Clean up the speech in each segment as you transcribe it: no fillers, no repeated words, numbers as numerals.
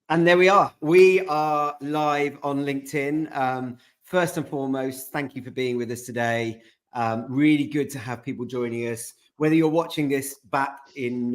And there we are. We are live on LinkedIn. First and foremost, thank you for being with us today. Really good to have people joining us. Whether you're watching this back in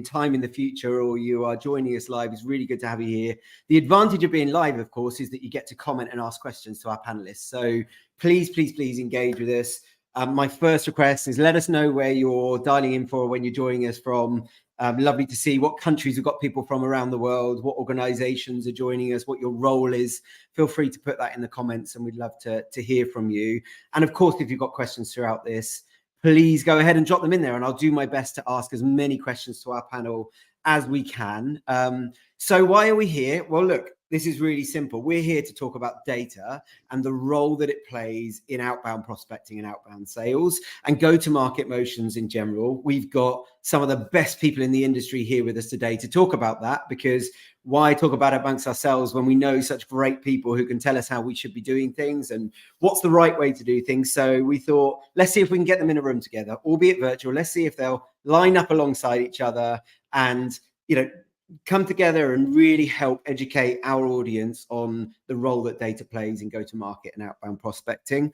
time in the future or you are joining us live, it's really good to have you here. The advantage of being live, of course, is that you get to comment and ask questions to our panelists. So please, please, please engage with us. My first request is let us know where you're dialing in for when you're joining us from. Lovely to see what countries we've got people from around the world, what organizations are joining us, what your role is. Feel free to put that in the comments and we'd love to hear from you. And of course, if you've got questions throughout this, please go ahead and drop them in there and I'll do my best to ask as many questions to our panel as we can. So why are we here? Well, look, this is really simple. We're here to talk about data and the role that it plays in outbound prospecting and outbound sales and go-to-market motions in general. We've got some of the best people in the industry here with us today to talk about that, because why talk about it amongst ourselves when we know such great people who can tell us how we should be doing things and what's the right way to do things. So we thought, let's see if we can get them in a room together, albeit virtual. Let's see if they'll line up alongside each other and, come together and really help educate our audience on the role that data plays in go-to-market and outbound prospecting.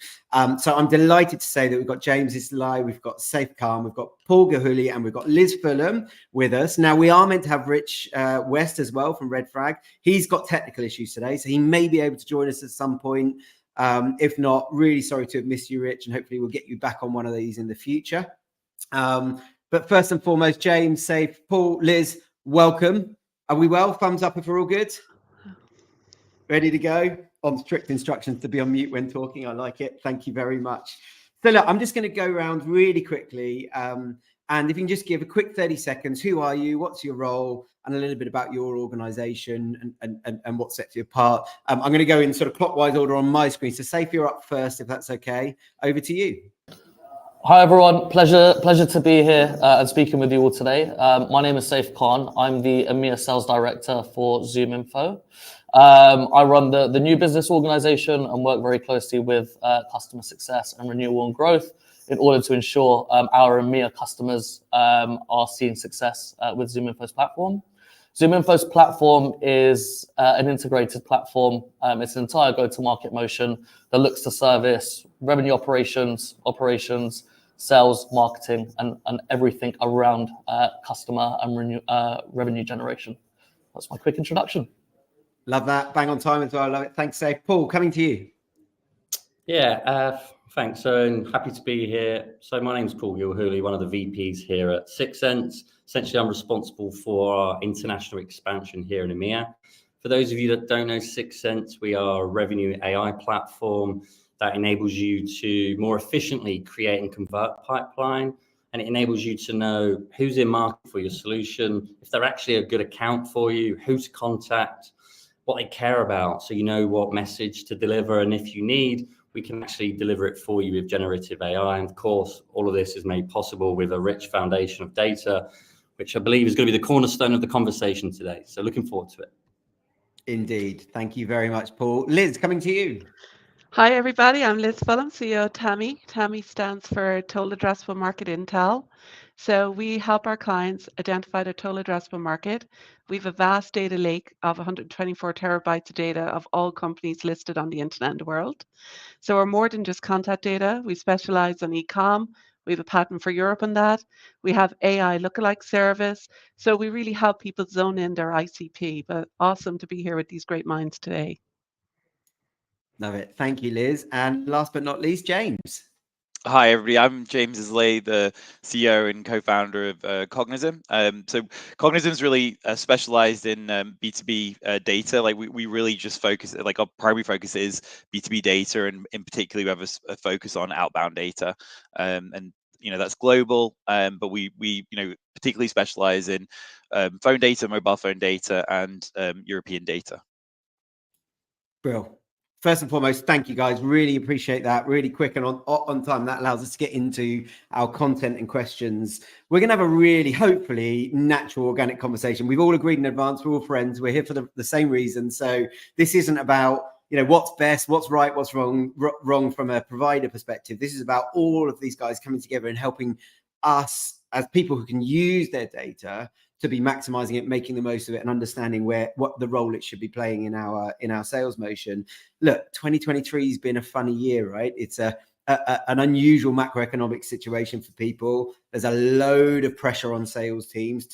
So I'm delighted to say that we've got James Isilay, we've got Saif, we've got Paul Gilhooly, and we've got Liz Fulham with us. Now, we are meant to have Rich West as well from Red Flag. He's got technical issues today, so he may be able to join us at some point. If not, really sorry to have missed you, Rich, and hopefully we'll get you back on one of these in the future. But first and foremost, James, Saif, Paul, Liz, welcome. Are we well? Thumbs up if we're all good. Ready to go? On strict instructions to be on mute when talking. I like it. Thank you very much. So look, I'm just going to go around really quickly. And if you can just give a quick 30 seconds, who are you? What's your role? And a little bit about your organization and what sets you apart. I'm going to go in sort of clockwise order on my screen. So Saif, you're up first, if that's okay. Over to you. Hi everyone, pleasure to be here and speaking with you all today. My name is Saif Khan. I'm the EMEA Sales Director for ZoomInfo. I run the new business organization and work very closely with customer success and renewal and growth in order to ensure our EMEA customers are seeing success with ZoomInfo's platform. ZoomInfo's platform is an integrated platform. It's an entire go-to-market motion that looks to service revenue operations, sales, marketing, and everything around customer and revenue generation. That's my quick introduction. Love that. Bang on time as well. I love it. Thanks, Saif. Paul, coming to you. Yeah, thanks, Owen. Happy to be here. So my name's Paul Gilhooly, one of the VPs here at 6 Sense. Essentially, I'm responsible for our international expansion here in EMEA. For those of you that don't know 6 Sense, we are a revenue AI platform that enables you to more efficiently create and convert pipeline. And it enables you to know who's in market for your solution, if they're actually a good account for you, who to contact, what they care about. So you know what message to deliver. And if you need, we can actually deliver it for you with generative AI. And of course, all of this is made possible with a rich foundation of data, which I believe is going to be the cornerstone of the conversation today. So looking forward to it. Indeed. Thank you very much, Paul. Liz, coming to you. Hi, everybody. I'm Liz Fulham, CEO of TAMI. TAMI stands for Total Addressable Market Intel. So we help our clients identify their total addressable market. We have a vast data lake of 124 terabytes of data of all companies listed on the internet in the world. So we're more than just contact data. We specialize on e-com. We have a patent for Europe on that. We have AI lookalike service. So we really help people zone in their ICP. But awesome to be here with these great minds today. Love it. Thank you, Liz. And last but not least, James. Hi, everybody. I'm James Isilay, the CEO and co-founder of Cognism. So Cognism is really specialized in B2B data. Like we really just focus, like our primary focus is B2B data, and in particular, we have a focus on outbound data. And that's global, but we particularly specialize in phone data, mobile phone data, and European data. Brilliant. First and foremost, thank you guys. Really appreciate that. Really quick and on time. That allows us to get into our content and questions. We're going to have a really, hopefully, natural, organic conversation. We've all agreed in advance. We're all friends. We're here for the same reason. So this isn't about, what's best, what's right, what's wrong from a provider perspective. This is about all of these guys coming together and helping us as people who can use their data to be maximizing it, making the most of it, and understanding what the role it should be playing in our sales motion. Look, 2023 has been a funny year, right? It's an unusual macroeconomic situation for people. There's a load of pressure on sales teams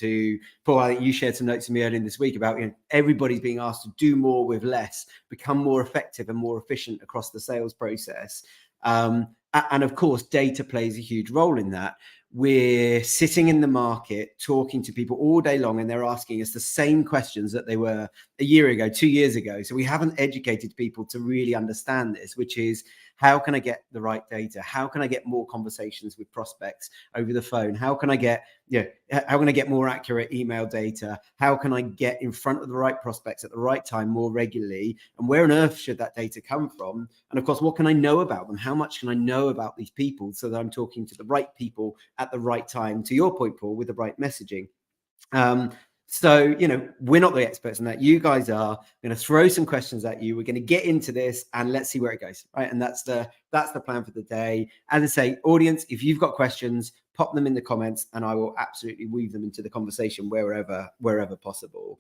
Paul, I think you shared some notes with me earlier this week about, everybody's being asked to do more with less, become more effective and more efficient across the sales process. And of course, data plays a huge role in that. We're sitting in the market talking to people all day long, and they're asking us the same questions that they were a year ago, 2 years ago. So we haven't educated people to really understand this, which is, how can I get the right data? How can I get more conversations with prospects over the phone? How can I get more accurate email data? How can I get in front of the right prospects at the right time more regularly? And where on earth should that data come from? And of course, what can I know about them? How much can I know about these people so that I'm talking to the right people at the right time, to your point, Paul, with the right messaging? So, we're not the experts in that. You guys are. I'm going to throw some questions at you. We're going to get into this and let's see where it goes. Right. And that's the plan for the day. As I say, audience, if you've got questions, pop them in the comments and I will absolutely weave them into the conversation wherever possible.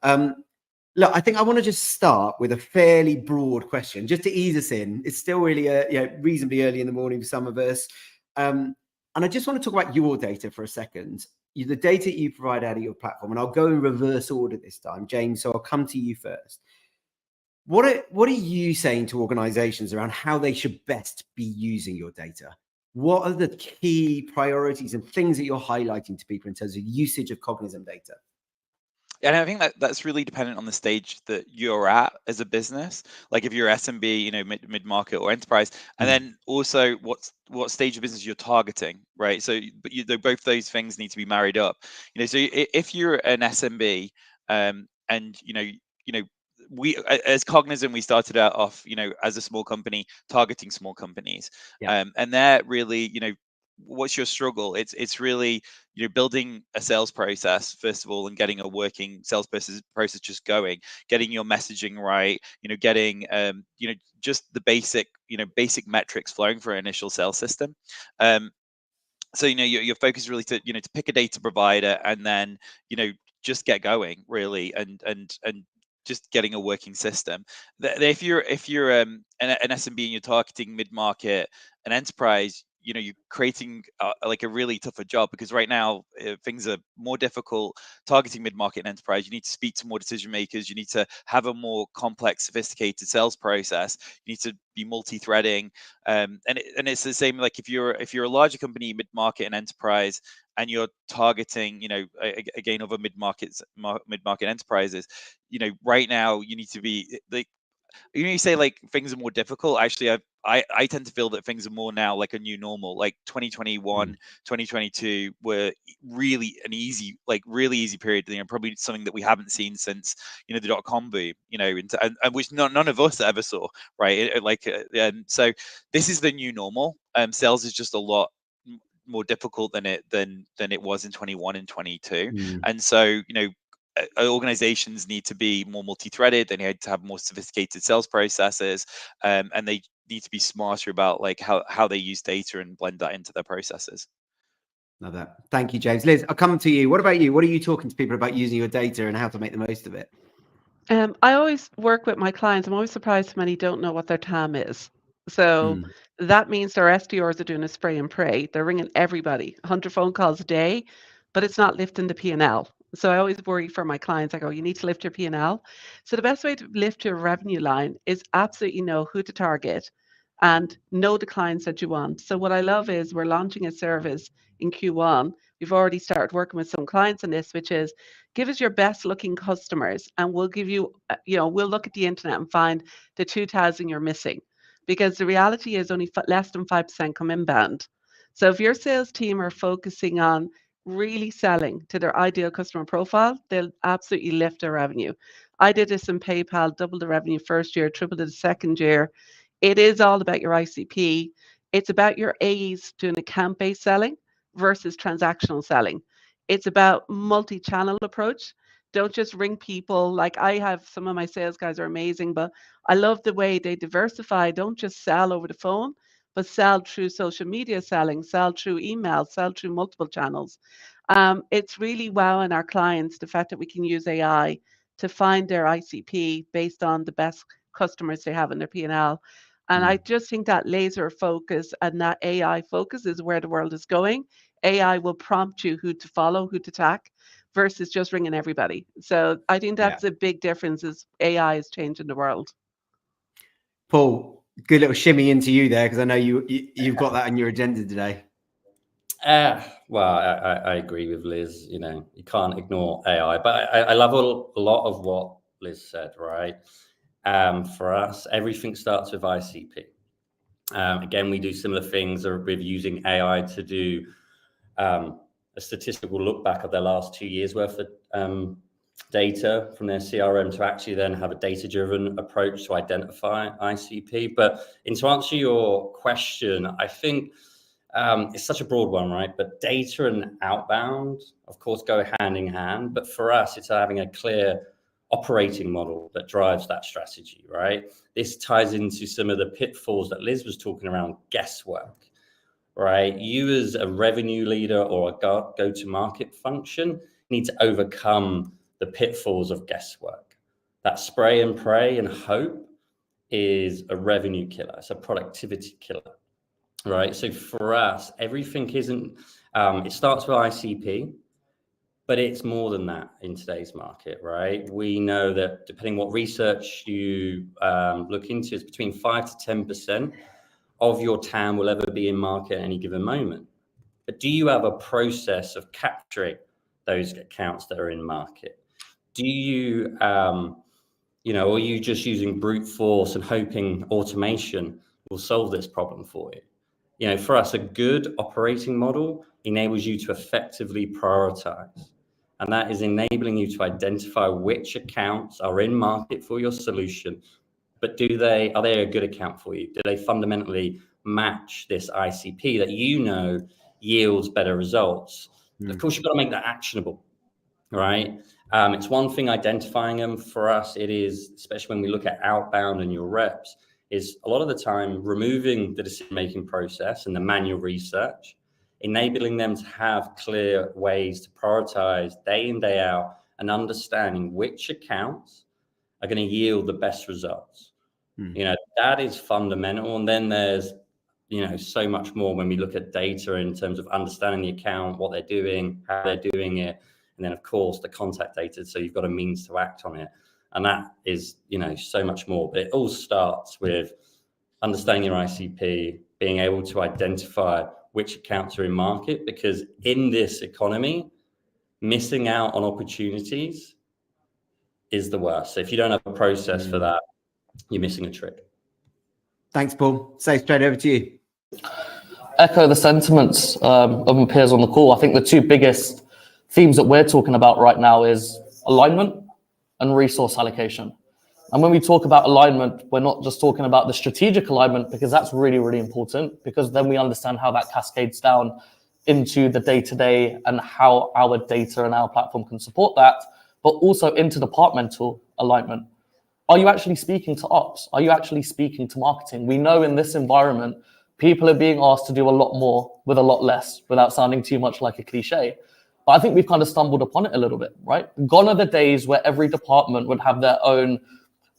Look, I think I want to just start with a fairly broad question just to ease us in. It's still really reasonably early in the morning for some of us. And I just want to talk about your data for a second. The data you provide out of your platform, and I'll go in reverse order this time, James. So I'll come to you first. What are you saying to organizations around how they should best be using your data? What are the key priorities and things that you're highlighting to people in terms of usage of Cognism data? And I think that's really dependent on the stage that you're at as a business. Like if you're SMB, mid-market or enterprise, and then also what stage of business you're targeting, right? So, but both those things need to be married up. So if you're an SMB, and we as Cognism, we started out off, as a small company targeting small companies, and they're really, what's your struggle? It's really, building a sales process first of all and getting a working sales process just going, getting your messaging right, getting just the basic metrics flowing for an initial sales system. So your focus is really to pick a data provider and then just get going really, and just getting a working system. If you're an SMB and you're targeting mid-market and enterprise, you're creating like a really tougher job, because right now things are more difficult. Targeting mid-market and enterprise, you need to speak to more decision makers. You need to have a more complex, sophisticated sales process. You need to be multi-threading, and it's the same. Like if you're a larger company, mid-market and enterprise, and you're targeting, again, other mid-market enterprises, right now you need to be like, you say like things are more difficult. Actually, I tend to feel that things are more now like a new normal. Like 2021, 2022 were really an easy, really easy period. Probably something that we haven't seen since the .com boom. And which none of us ever saw, right? So this is the new normal. Sales is just a lot more difficult than it was in 21 and 22, and so organizations need to be more multi-threaded. They need to have more sophisticated sales processes, and they need to be smarter about how they use data and blend that into their processes. Love that. Thank you, James. Liz, I'll come to you. What about you? What are you talking to people about using your data and how to make the most of it? I always work with my clients. I'm always surprised how many don't know what their TAM is. So that means their SDRs are doing a spray and pray. They're ringing everybody, 100 phone calls a day, but it's not lifting the P&L. So I always worry for my clients. I go, you need to lift your P&L. So the best way to lift your revenue line is absolutely know who to target and know the clients that you want. So what I love is we're launching a service in Q1. We've already started working with some clients on this, which is give us your best looking customers and we'll give you, we'll look at the internet and find the 2,000 you're missing. Because the reality is only less than 5% come inbound. So if your sales team are focusing on really selling to their ideal customer profile, they'll absolutely lift their revenue. I did this in PayPal, doubled the revenue first year, tripled it the second year. It is all about your ICP. It's about your A's doing account-based selling versus transactional selling. It's about multi-channel approach. Don't just ring people. Like I have some of my sales guys are amazing, but I love the way they diversify. Don't just sell over the phone, but sell through social media selling, sell through email, sell through multiple channels. It's really wowing our clients, the fact that we can use AI to find their ICP based on the best customers they have in their P&L. And I just think that laser focus and that AI focus is where the world is going. AI will prompt you who to follow, who to attack, versus just ringing everybody. So I think that's a big difference, is AI is changing the world. Paul, good little shimmy into you there, because I know you've got that on your agenda today. Well, I agree with Liz. You know, you can't ignore AI, but I love a lot of what Liz said, right? For us, everything starts with ICP. Again, we do similar things with using AI to do a statistical look back of their last 2 years worth of data from their CRM to actually then have a data-driven approach to identify ICP. But to answer your question, I think it's such a broad one, right? But data and outbound, of course, go hand in hand. But for us, it's having a clear operating model that drives that strategy, right? This ties into some of the pitfalls that Liz was talking around guesswork, right? You as a revenue leader or a go-to-market function need to overcome the pitfalls of guesswork. That spray and pray and hope is a revenue killer. It's a productivity killer, right? So for us, everything isn't, it starts with ICP, but it's more than that in today's market, right? We know that depending what research you look into, it's between 5 to 10% of your TAM will ever be in market at any given moment. But do you have a process of capturing those accounts that are in market? Do you, you know, or are you just using brute force and hoping automation will solve this problem for you? You know, for us, a good operating model enables you to effectively prioritize. And that is enabling you to identify which accounts are in market for your solution, but are they a good account for you? Do they fundamentally match this ICP that you know yields better results? Of course, you've got to make that actionable, right? It's one thing identifying them. For us, it is, especially when we look at outbound and your reps, is a lot of the time removing the decision-making process and the manual research, enabling them to have clear ways to prioritize day in, day out, and understanding which accounts are going to yield the best results. You know, that is fundamental. And then there's, you know, so much more when we look at data in terms of understanding the account, what they're doing, how they're doing it. And then, of course, the contact data. So you've got a means to act on it. And that is, you know, so much more. But it all starts with understanding your ICP, being able to identify which accounts are in market, because in this economy, missing out on opportunities is the worst. So if you don't have a process for that, you're missing a trick. Thanks, Paul. Saif, straight over to you. Echo the sentiments of my peers on the call. I think the two biggest themes that we're talking about right now is alignment and resource allocation. And when we talk about alignment, we're not just talking about the strategic alignment, because that's really, really important, because then we understand how that cascades down into the day-to-day and how our data and our platform can support that, but also into departmental alignment. Are you actually speaking to ops? Are you actually speaking to marketing? We know in this environment, people are being asked to do a lot more with a lot less, without sounding too much like a cliche. But I think we've kind of stumbled upon it a little bit, right? Gone are the days where every department would have their own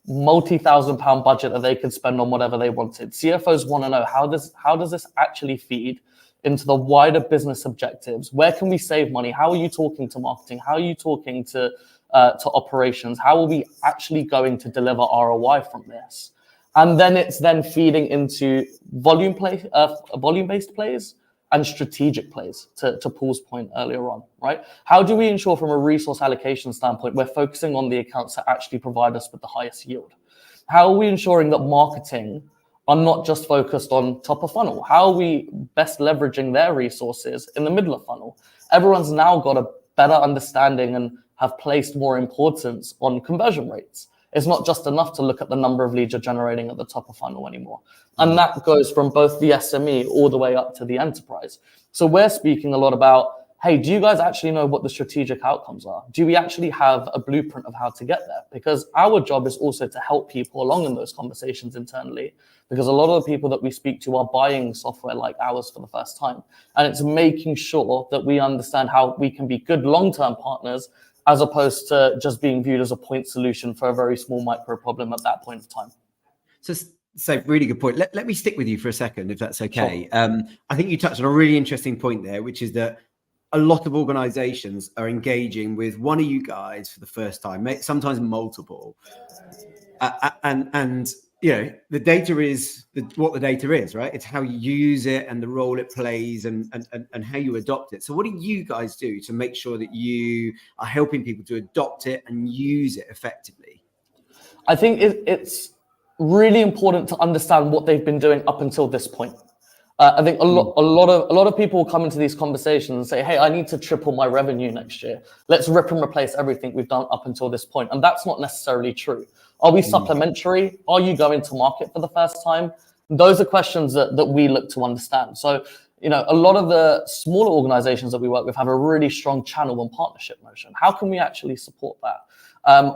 multi-thousand-pound budget that they could spend on whatever they wanted. CFOs want to know, how does this actually feed into the wider business objectives? Where can we save money? How are you talking to marketing? How are you talking to operations? How are we actually going to deliver ROI from this? And then it's then feeding into volume-based plays and strategic plays, to Paul's point earlier on, right? How do we ensure from a resource allocation standpoint, we're focusing on the accounts that actually provide us with the highest yield? How are we ensuring that marketing are not just focused on top of funnel? How are we best leveraging their resources in the middle of funnel? Everyone's now got a better understanding and have placed more importance on conversion rates. It's not just enough to look at the number of leads you're generating at the top of funnel anymore. And that goes from both the SME all the way up to the enterprise. So we're speaking a lot about hey, do you guys actually know what the strategic outcomes are? Do we actually have a blueprint of how to get there? Because our job is also to help people along in those conversations internally, because a lot of the people that we speak to are buying software like ours for the first time. And it's making sure that we understand how we can be good long-term partners as opposed to just being viewed as a point solution for a very small micro problem at that point of time. So really good point. Let me stick with you for a second, if that's okay. Sure. I think you touched on a really interesting point there, which is that a lot of organizations are engaging with one of you guys for the first time, sometimes multiple. And you know, the data is what the data is, right? It's how you use it and the role it plays and how you adopt it. So what do you guys do to make sure that you are helping people to adopt it and use it effectively? I think it's really important to understand what they've been doing up until this point. I think a lot of people will come into these conversations and say, hey, I need to triple my revenue next year. Let's rip and replace everything we've done up until this point. And that's not necessarily true. Are we supplementary? Are you going to market for the first time? Those are questions that we look to understand. So, you know, a lot of the smaller organizations that we work with have a really strong channel and partnership motion. How can we actually support that?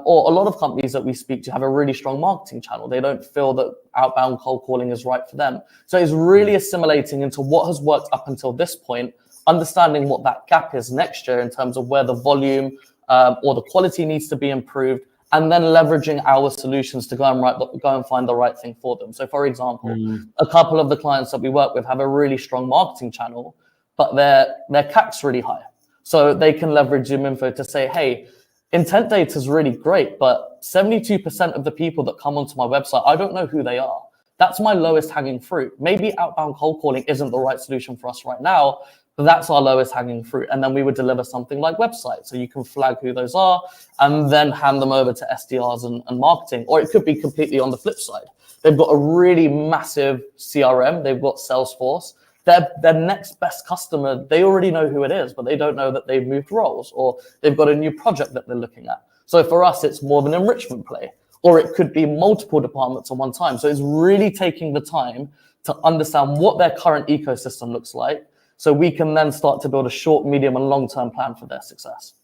Or a lot of companies that we speak to have a really strong marketing channel. They don't feel that outbound cold calling is right for them. So it's really assimilating into what has worked up until this point, understanding what that gap is next year in terms of where the volume or the quality needs to be improved, and then leveraging our solutions to go and find the right thing for them. So for example, a couple of the clients that we work with have a really strong marketing channel, but their CAC's really high. So they can leverage ZoomInfo to say, hey, intent data is really great, but 72% of the people that come onto my website, I don't know who they are. That's my lowest hanging fruit. Maybe outbound cold calling isn't the right solution for us right now, but that's our lowest hanging fruit. And then we would deliver something like websites. So you can flag who those are and then hand them over to SDRs and marketing. Or it could be completely on the flip side. They've got a really massive CRM. They've got Salesforce. Their next best customer, they already know who it is, but they don't know that they've moved roles or they've got a new project that they're looking at. So for us, it's more of an enrichment play, or it could be multiple departments at one time. So it's really taking the time to understand what their current ecosystem looks like, so we can then start to build a short, medium, and long-term plan for their success.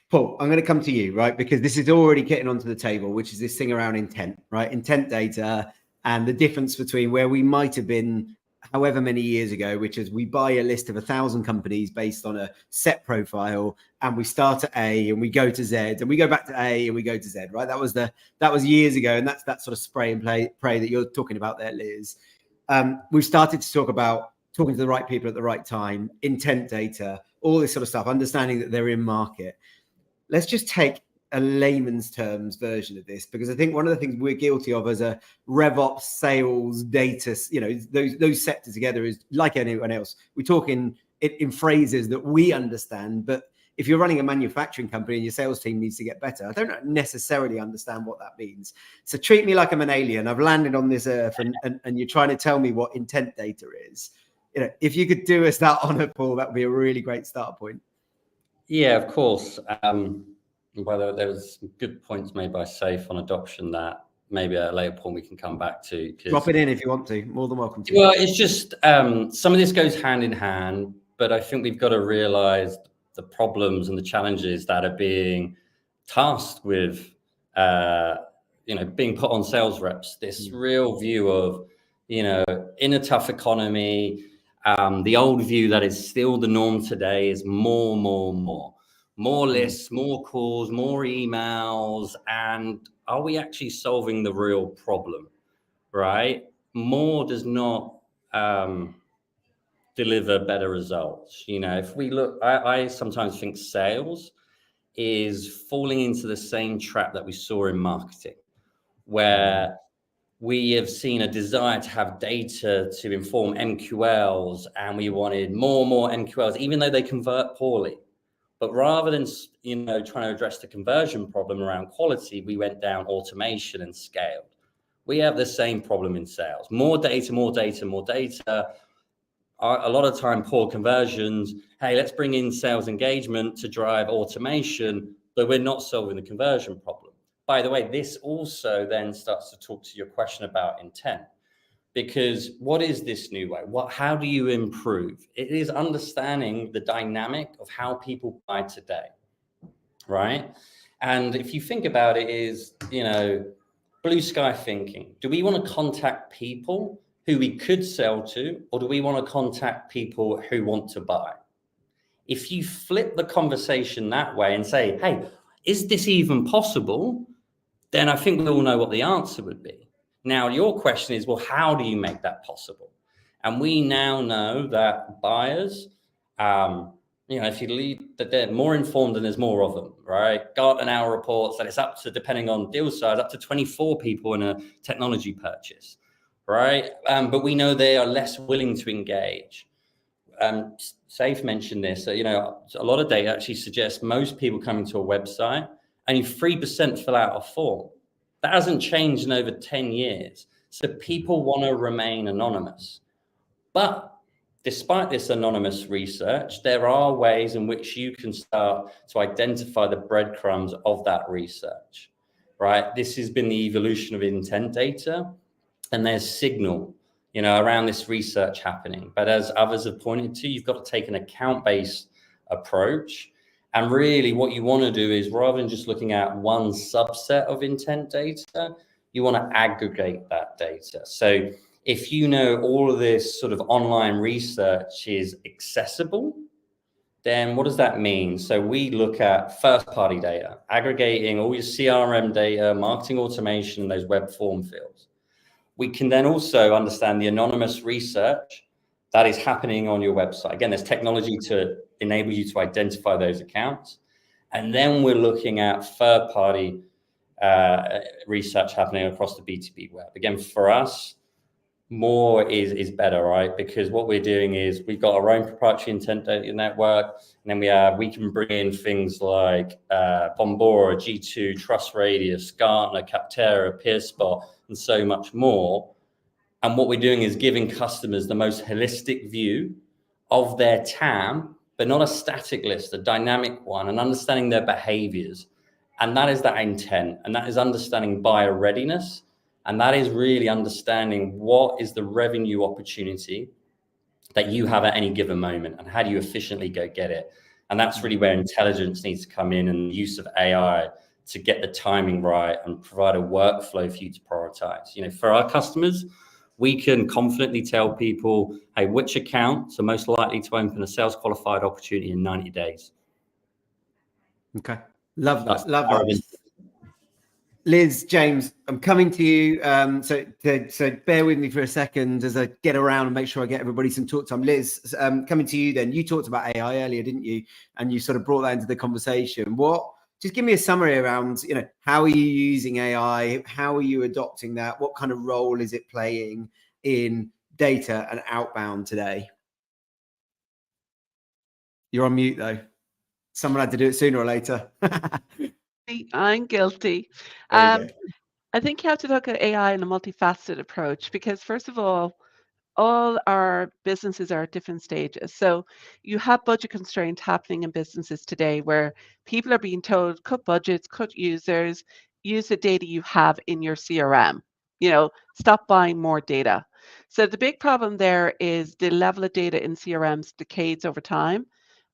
Paul, I'm going to come to you, right? Because this is already getting onto the table, which is this thing around intent, right? Intent data and the difference between where we might have been however many years ago, which is we buy a list of 1,000 companies based on a set profile, and we start at A and we go to Z, and we go back to A and we go to Z, right? That was years ago, and that's that sort of spray and pray that you're talking about there, Liz. We've started to talk about talking to the right people at the right time, intent data, all this sort of stuff, understanding that they're in market. Let's just take a layman's terms version of this, because I think one of the things we're guilty of as a RevOps, sales, data, you know, those sectors together is like anyone else. We talk in phrases that we understand, but if you're running a manufacturing company and your sales team needs to get better, I don't necessarily understand what that means. So treat me like I'm an alien. I've landed on this earth and you're trying to tell me what intent data is. You know, if you could do us that honor, Paul, that would be a really great start point. Yeah, of course. Well, there was some good points made by Saif on adoption that maybe at a later point we can come back to. Drop it in if you want to. More than welcome to. Well, it's just some of this goes hand in hand, but I think we've got to realize the problems and the challenges that are being tasked with, being put on sales reps. This real view of, in a tough economy, the old view that is still the norm today is more lists, more calls, more emails. And are we actually solving the real problem, right? More does not deliver better results. If we look, I sometimes think sales is falling into the same trap that we saw in marketing, where we have seen a desire to have data to inform MQLs, and we wanted more MQLs, even though they convert poorly. But rather than, trying to address the conversion problem around quality, we went down automation and scaled. We have the same problem in sales. More data. A lot of time, poor conversions. Hey, let's bring in sales engagement to drive automation, but we're not solving the conversion problem. By the way, this also then starts to talk to your question about intent. Because what is this new way? How do you improve? It is understanding the dynamic of how people buy today, right? And if you think about it, is, you know, blue sky thinking. Do we want to contact people who we could sell to, or do we want to contact people who want to buy? If you flip the conversation that way and say, hey, is this even possible? Then I think we all know what the answer would be. Now, your question is, well, how do you make that possible? And we now know that buyers, you know, if you lead that they're more informed and there's more of them, right? Gartner now reports that it's up to, depending on deal size, up to 24 people in a technology purchase, right? But we know they are less willing to engage. Saif mentioned this, you know, a lot of data actually suggests most people coming to a website, only 3% fill out a form. That hasn't changed in over 10 years. So people want to remain anonymous. But despite this anonymous research, there are ways in which you can start to identify the breadcrumbs of that research, right? This has been the evolution of intent data, and there's signal, you know, around this research happening. But as others have pointed to, you've got to take an account-based approach. And really what you want to do is, rather than just looking at one subset of intent data, you want to aggregate that data. So if you know all of this sort of online research is accessible, then what does that mean? So we look at first-party data, aggregating all your CRM data, marketing automation, and those web form fields. We can then also understand the anonymous research that is happening on your website. Again, there's technology to enable you to identify those accounts. And then we're looking at third-party research happening across the B2B web. Again, for us, more is better, right? Because what we're doing is we've got our own proprietary intent data network, and then we can bring in things like Bombora, G2, Trust Radius, Gartner, Capterra, PeerSpot, and so much more. And what we're doing is giving customers the most holistic view of their TAM, but not a static list, a dynamic one, and understanding their behaviors. And that is that intent, and that is understanding buyer readiness. And that is really understanding what is the revenue opportunity that you have at any given moment, and how do you efficiently go get it. And that's really where intelligence needs to come in, and the use of AI to get the timing right and provide a workflow for you to prioritize. You know, for our customers, we can confidently tell people, hey, which accounts are most likely to open a sales qualified opportunity in 90 days. Okay. Love that. Love that. Liz, James, I'm coming to you. So bear with me for a second as I get around and make sure I get everybody some talk time. Liz, coming to you then. You talked about AI earlier, didn't you? And you sort of brought that into the conversation. Just give me a summary around, you know, how are you using AI? How are you adopting that? What kind of role is it playing in data and outbound today? You're on mute though. Someone had to do it sooner or later. I'm guilty. I think you have to look at AI in a multifaceted approach, because first of all our businesses are at different stages. So you have budget constraints happening in businesses today where people are being told, cut budgets, cut users, use the data you have in your CRM, you know, stop buying more data. So the big problem there is the level of data in CRMs decays over time.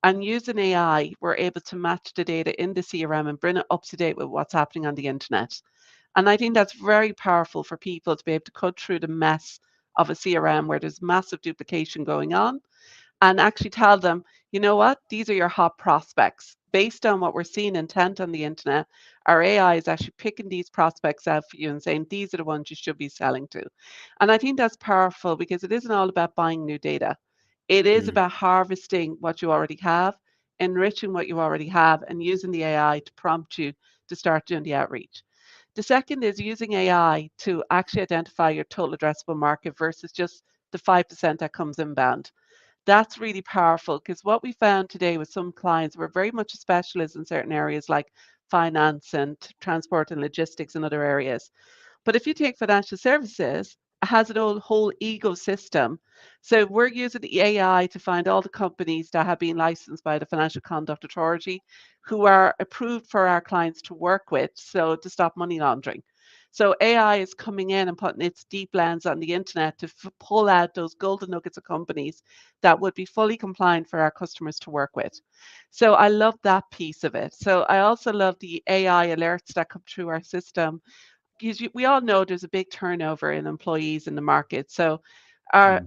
And using AI, we're able to match the data in the CRM and bring it up to date with what's happening on the internet. And I think that's very powerful for people to be able to cut through the mess of a CRM where there's massive duplication going on, and actually tell them, you know what, these are your hot prospects. Based on what we're seeing intent on the internet, our AI is actually picking these prospects out for you and saying, these are the ones you should be selling to. And I think that's powerful, because it isn't all about buying new data. It is about harvesting what you already have, enriching what you already have, and using the AI to prompt you to start doing the outreach. The second is using AI to actually identify your total addressable market versus just the 5% that comes inbound. That's really powerful, because what we found today with some clients, we're very much a specialist in certain areas like finance and transport and logistics and other areas. But if you take financial services, it has a whole ecosystem. So we're using the AI to find all the companies that have been licensed by the Financial Conduct Authority, who are approved for our clients to work with, so to stop money laundering. So AI is coming in and putting its deep lens on the internet to pull out those golden nuggets of companies that would be fully compliant for our customers to work with. So I love that piece of it. So I also love the AI alerts that come through our system, because we all know there's a big turnover in employees in the market. So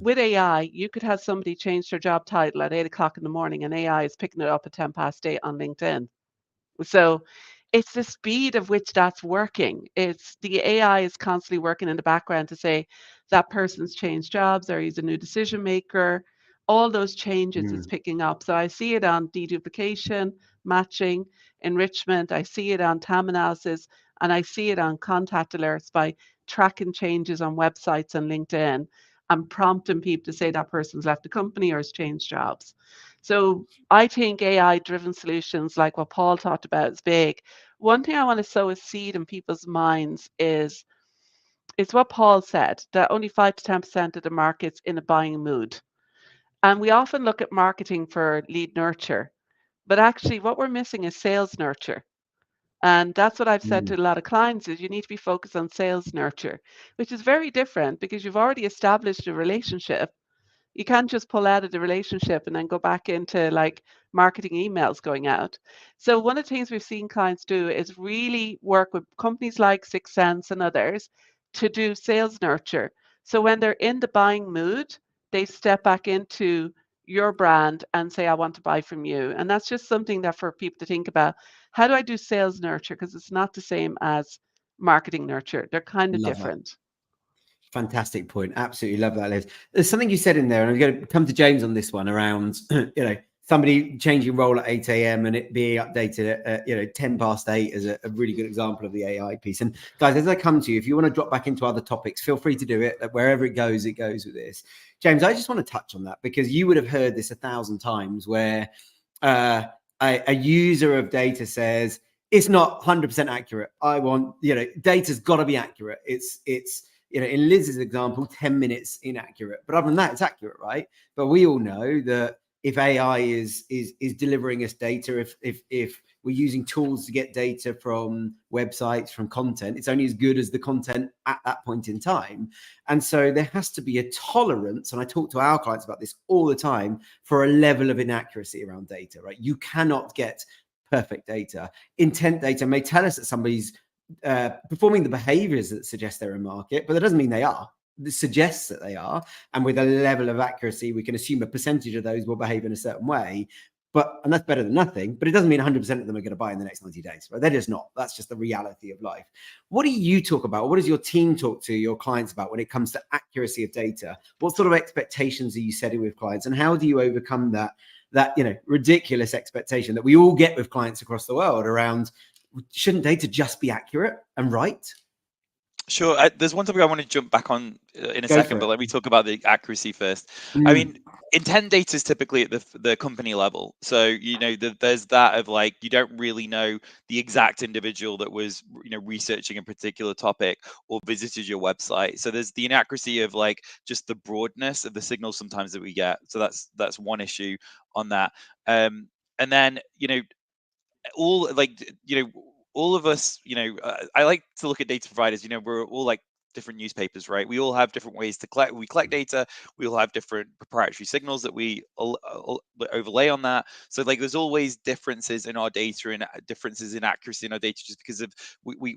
with AI, you could have somebody change their job title at 8 o'clock in the morning, and AI is picking it up at 8 on LinkedIn. So it's the speed of which that's working. It's the AI is constantly working in the background to say that person's changed jobs or he's a new decision maker. All those changes it's picking up. So I see it on deduplication, matching, enrichment. I see it on TAM analysis, and I see it on contact alerts by tracking changes on websites and LinkedIn and prompting people to say that person's left the company or has changed jobs. So I think AI-driven solutions like what Paul talked about is big. One thing I want to sow a seed in people's minds is it's what Paul said, that only 5 to 10% of the market's in a buying mood. And we often look at marketing for lead nurture, but actually what we're missing is sales nurture. And that's what I've said to a lot of clients is you need to be focused on sales nurture, which is very different because you've already established a relationship. You can't just pull out of the relationship and then go back into like marketing emails going out. So one of the things we've seen clients do is really work with companies like Sixth Sense and others to do sales nurture. So when they're in the buying mood, they step back into your brand and say, I want to buy from you. And that's just something that for people to think about. How do I do sales nurture? Because it's not the same as marketing nurture. They're kind of Love that. different. Fantastic point. Absolutely love that, Liz. There's something you said in there, and I'm going to come to James on this one around, somebody changing role at 8 a.m. and it being updated at, 10 past 8 is a really good example of the AI piece. And guys, as I come to you, if you want to drop back into other topics, feel free to do it. Wherever it goes with this. James, I just want to touch on that because you would have heard this 1,000 times where a user of data says, it's not 100% accurate. I want, data's got to be accurate. It's in Liz's example, 10 minutes inaccurate, but other than that, it's accurate, right? But we all know that if AI is delivering us data, if we're using tools to get data from websites, from content, it's only as good as the content at that point in time. And so there has to be a tolerance, and I talk to our clients about this all the time, for a level of inaccuracy around data, right? You cannot get perfect data. Intent data may tell us that somebody's performing the behaviors that suggest they're in market, but that doesn't mean they are. This suggests that they are, and with a level of accuracy, we can assume a percentage of those will behave in a certain way. And that's better than nothing, but it doesn't mean 100% of them are going to buy in the next 90 days, right? They're just not. That's just the reality of life. What do you talk about? What does your team talk to your clients about when it comes to accuracy of data? What sort of expectations are you setting with clients, and how do you overcome that ridiculous expectation that we all get with clients across the world around, shouldn't data just be accurate and right? Sure. There's one topic I want to jump back on in a second, but let me talk about the accuracy first. I mean, intent data is typically at the company level. So, there's that of like, you don't really know the exact individual that was, researching a particular topic or visited your website. So there's the inaccuracy of like just the broadness of the signals sometimes that we get. So that's one issue on that. And then, all of us, I like to look at data providers, we're all like different newspapers, right? We all have different ways to collect data. We all have different proprietary signals that we overlay on that. So like there's always differences in our data and differences in accuracy in our data just because of we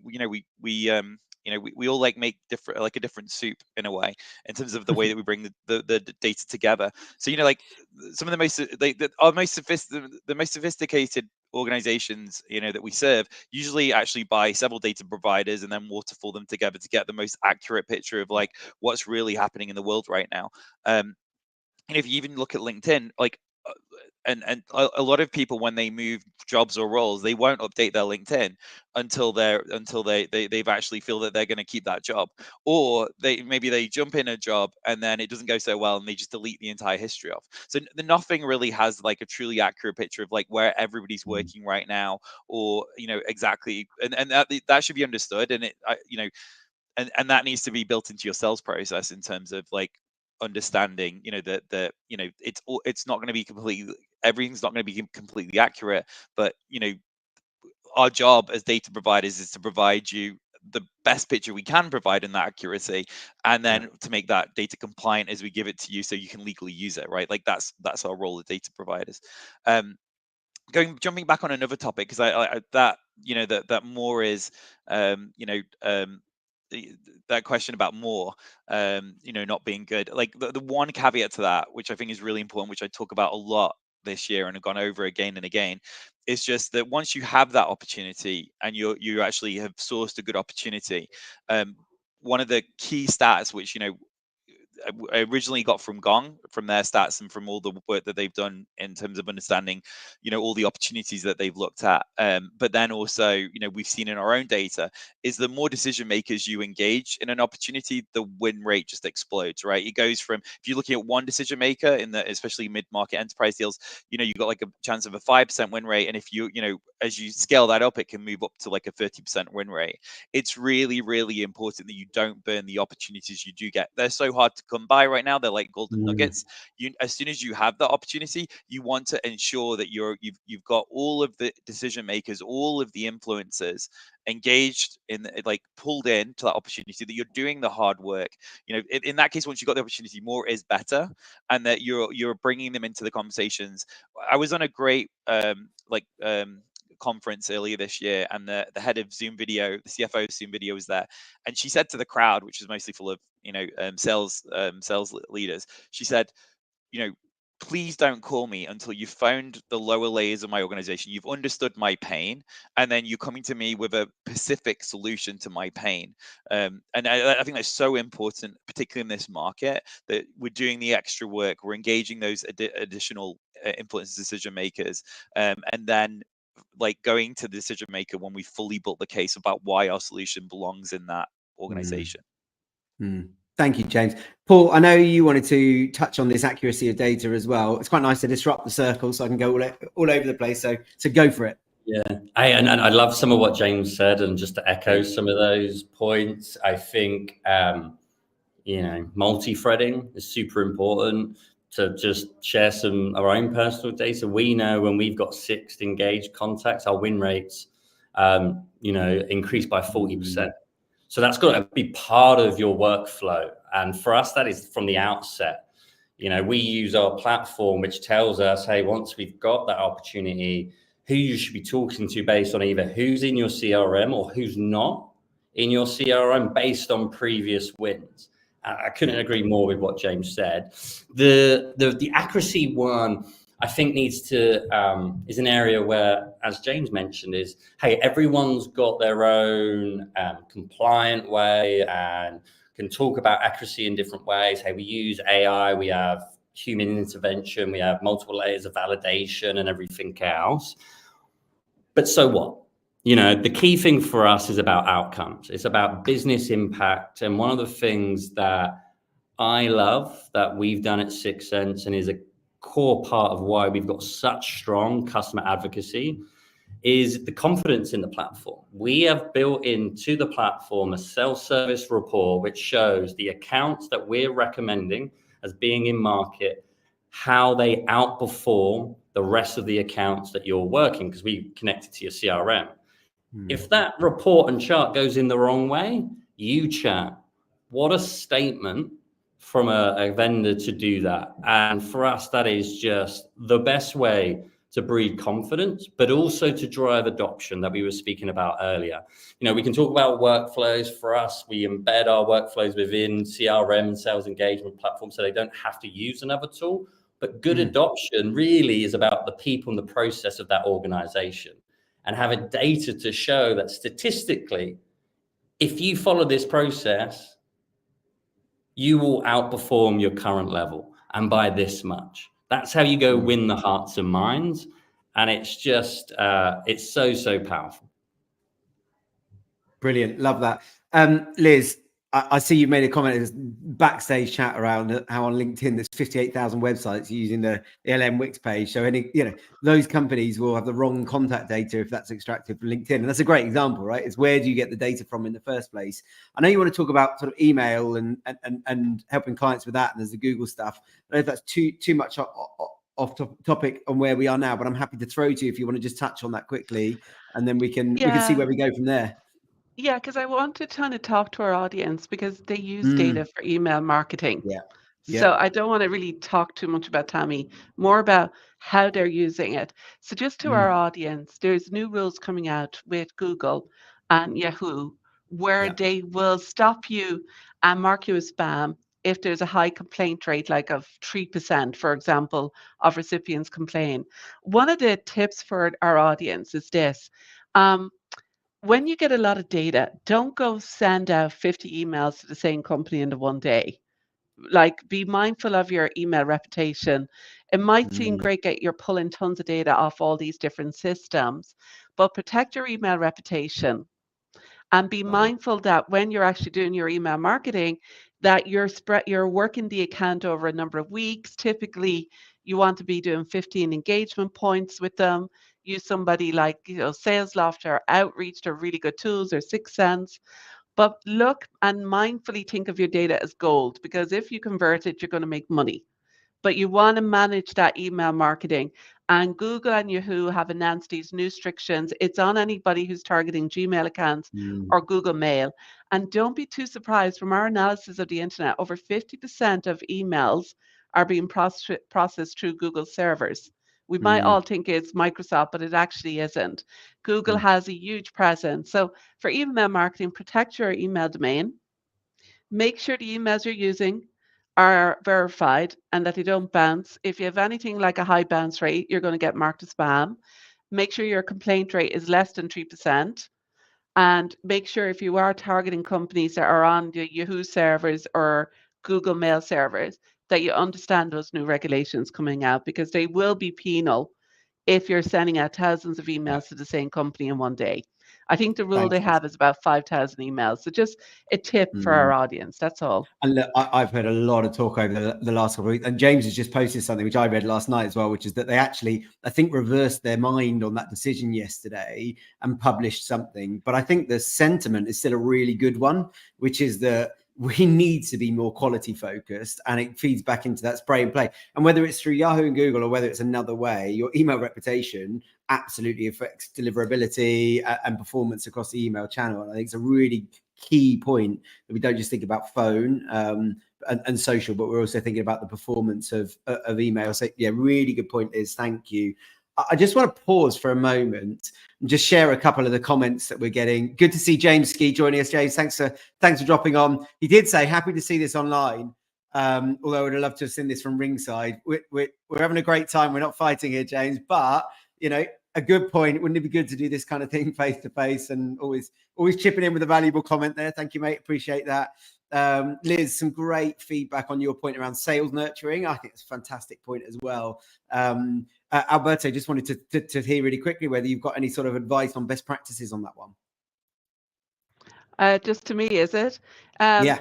all like make different, like a different soup in a way in terms of the way that we bring the data together. So like some of the most sophisticated organizations that we serve usually actually buy several data providers and then waterfall them together to get the most accurate picture of like what's really happening in the world right now. And if you even look at LinkedIn, like and a lot of people, when they move jobs or roles, they won't update their LinkedIn until they've actually feel that they're going to keep that job, or maybe they jump in a job and then it doesn't go so well and they just delete the entire history off. So nothing really has like a truly accurate picture of like where everybody's working right now, or exactly, and that should be understood, and and that needs to be built into your sales process in terms of like understanding that it's not going to be completely, everything's not going to be completely accurate, but our job as data providers is to provide you the best picture we can provide in that accuracy, and then to make that data compliant as we give it to you so you can legally use it, right? Like that's our role as data providers. Jumping back on another topic, because I that that more is that question about more not being good. Like the one caveat to that, which I think is really important, which I talk about a lot this year and have gone over again and again, is just that once you have that opportunity and you actually have sourced a good opportunity, one of the key stats which I originally got from Gong, from their stats and from all the work that they've done in terms of understanding, all the opportunities that they've looked at. But then also, we've seen in our own data is the more decision makers you engage in an opportunity, the win rate just explodes, right? It goes from, if you're looking at one decision maker in the, especially mid-market enterprise deals, you've got like a chance of a 5% win rate. And if as you scale that up, it can move up to like a 30% win rate. It's really, really important that you don't burn the opportunities you do get. They're so hard to come by right now. They're like golden nuggets. As soon as you have that opportunity, you want to ensure that you've got all of the decision makers, all of the influencers engaged in, like pulled in to that opportunity, that you're doing the hard work. In that case, once you've got the opportunity, more is better, and that you're bringing them into the conversations. I was on a great conference earlier this year, and the head of Zoom Video, the CFO of Zoom Video was there, and she said to the crowd, which was mostly full of sales leaders, she said, please don't call me until you've found the lower layers of my organization, you've understood my pain, and then you're coming to me with a specific solution to my pain. And I think that's so important, particularly in this market, that we're doing the extra work, we're engaging those additional influence decision makers, and then like going to the decision maker when we fully built the case about why our solution belongs in that organization. Thank you, James. Paul, I know you wanted to touch on this accuracy of data as well. It's quite nice to disrupt the circle so I can go all over the place. So go for it. Yeah, and I love some of what James said, and just to echo some of those points, I think, multi-threading is super important. To just share some of our own personal data, we know when we've got 6 engaged contacts, our win rates, increase by 40%. So that's got to be part of your workflow. And for us, that is from the outset. We use our platform, which tells us, hey, once we've got that opportunity, who you should be talking to based on either who's in your CRM or who's not in your CRM based on previous wins. I couldn't agree more with what James said. The accuracy one, I think is an area where, as James mentioned, is, hey, everyone's got their own compliant way and can talk about accuracy in different ways. Hey, we use AI, we have human intervention, we have multiple layers of validation and everything else. But so what? The key thing for us is about outcomes. It's about business impact. And one of the things that I love that we've done at Sixth Sense, and is a core part of why we've got such strong customer advocacy, is the confidence in the platform. We have built into the platform a self-service report which shows the accounts that we're recommending as being in market, how they outperform the rest of the accounts that you're working, because we connected to your CRM. If that report and chart goes in the wrong way, you chat. What a statement from a vendor to do that. And for us, that is just the best way to breed confidence, but also to drive adoption that we were speaking about earlier. We can talk about workflows. For us, we embed our workflows within CRM and sales engagement platforms so they don't have to use another tool. But good adoption really is about the people and the process of that organization, and having data to show that statistically, if you follow this process, you will outperform your current level, and by this much. That's how you go win the hearts and minds. And it's just, it's so powerful. Brilliant. Love that. Liz, I see you made a comment in this backstage chat around how on LinkedIn there's 58,000 websites using the LM Wix page. So those companies will have the wrong contact data if that's extracted from LinkedIn. And that's a great example, right? It's where do you get the data from in the first place? I know you want to talk about sort of email and helping clients with that, and there's the Google stuff. I don't know if that's too much off topic on where we are now, but I'm happy to throw to you if you want to just touch on that quickly, and then we can see where we go from there. Yeah, because I want to kind of talk to our audience because they use Mm, data for email marketing. yeah, So yeah, I don't want to really talk too much about TAMI, more about how they're using it. So just to our mm, audience, there's new rules coming out with Google and Yahoo where yeah. they will stop you and mark you as spam if there's a high complaint rate, like of 3%, for example, of recipients complain. One of the tips for our audience is this. Um, when you get a lot of data, don't go send out 50 emails to the same company in the one day. Like, be mindful of your email reputation. It might seem Mm, great that you're pulling tons of data off all these different systems, but protect your email reputation and be got it. mindful that when you're actually doing your email marketing, that you're working the account over a number of weeks. Typically, you want to be doing 15 engagement points with them. Use somebody like, SalesLoft or Outreach. They're really good tools, or Sixth Sense. But look and mindfully think of your data as gold, because if you convert it, you're going to make money. But you want to manage that email marketing. And Google and Yahoo have announced these new restrictions. It's on anybody who's targeting Gmail accounts Mm, or Google Mail. And don't be too surprised, from our analysis of the internet, over 50% of emails are being processed through Google servers. We might mm, all think it's Microsoft, but it actually isn't. Google mm, has a huge presence. So for email marketing, protect your email domain. Make sure the emails you're using are verified and that they don't bounce. If you have anything like a high bounce rate, you're going to get marked as spam. Make sure your complaint rate is less than 3%. And make sure, if you are targeting companies that are on the Yahoo servers or Google Mail servers, that you understand those new regulations coming out, because they will be penal if you're sending out thousands of yeah. emails to the same company in one day. I think the rule Thanks. they have is about 5,000 emails. So just a tip for our Mm. audience. That's all. And look, I've heard a lot of talk over the last couple of weeks, and James has just posted something which I read last night as well, which is that they actually, I think, reversed their mind on that decision yesterday and published something. But I think the sentiment is still a really good one, which is that we need to be more quality focused, and it feeds back into that spray and play. And whether it's through Yahoo and Google or whether it's another way, your email reputation absolutely affects deliverability and performance across the email channel. And I think it's a really key point that we don't just think about phone and social, but we're also thinking about the performance of email. So yeah, really good point, Liz. Thank you. I just want to pause for a moment and just share a couple of the comments that we're getting. Good to see James Ski joining us. James, thanks for dropping on. He did say happy to see this online. Although I would have loved to have seen this from ringside. We're having a great time. We're not fighting here, James, but a good point. Wouldn't it be good to do this kind of thing face to face? And always chipping in with a valuable comment there. Thank you, mate. Appreciate that. Liz, some great feedback on your point around sales nurturing. I think it's a fantastic point as well. Alberto, just wanted to hear really quickly whether you've got any sort of advice on best practices on that one. Just to me, is it? Yeah.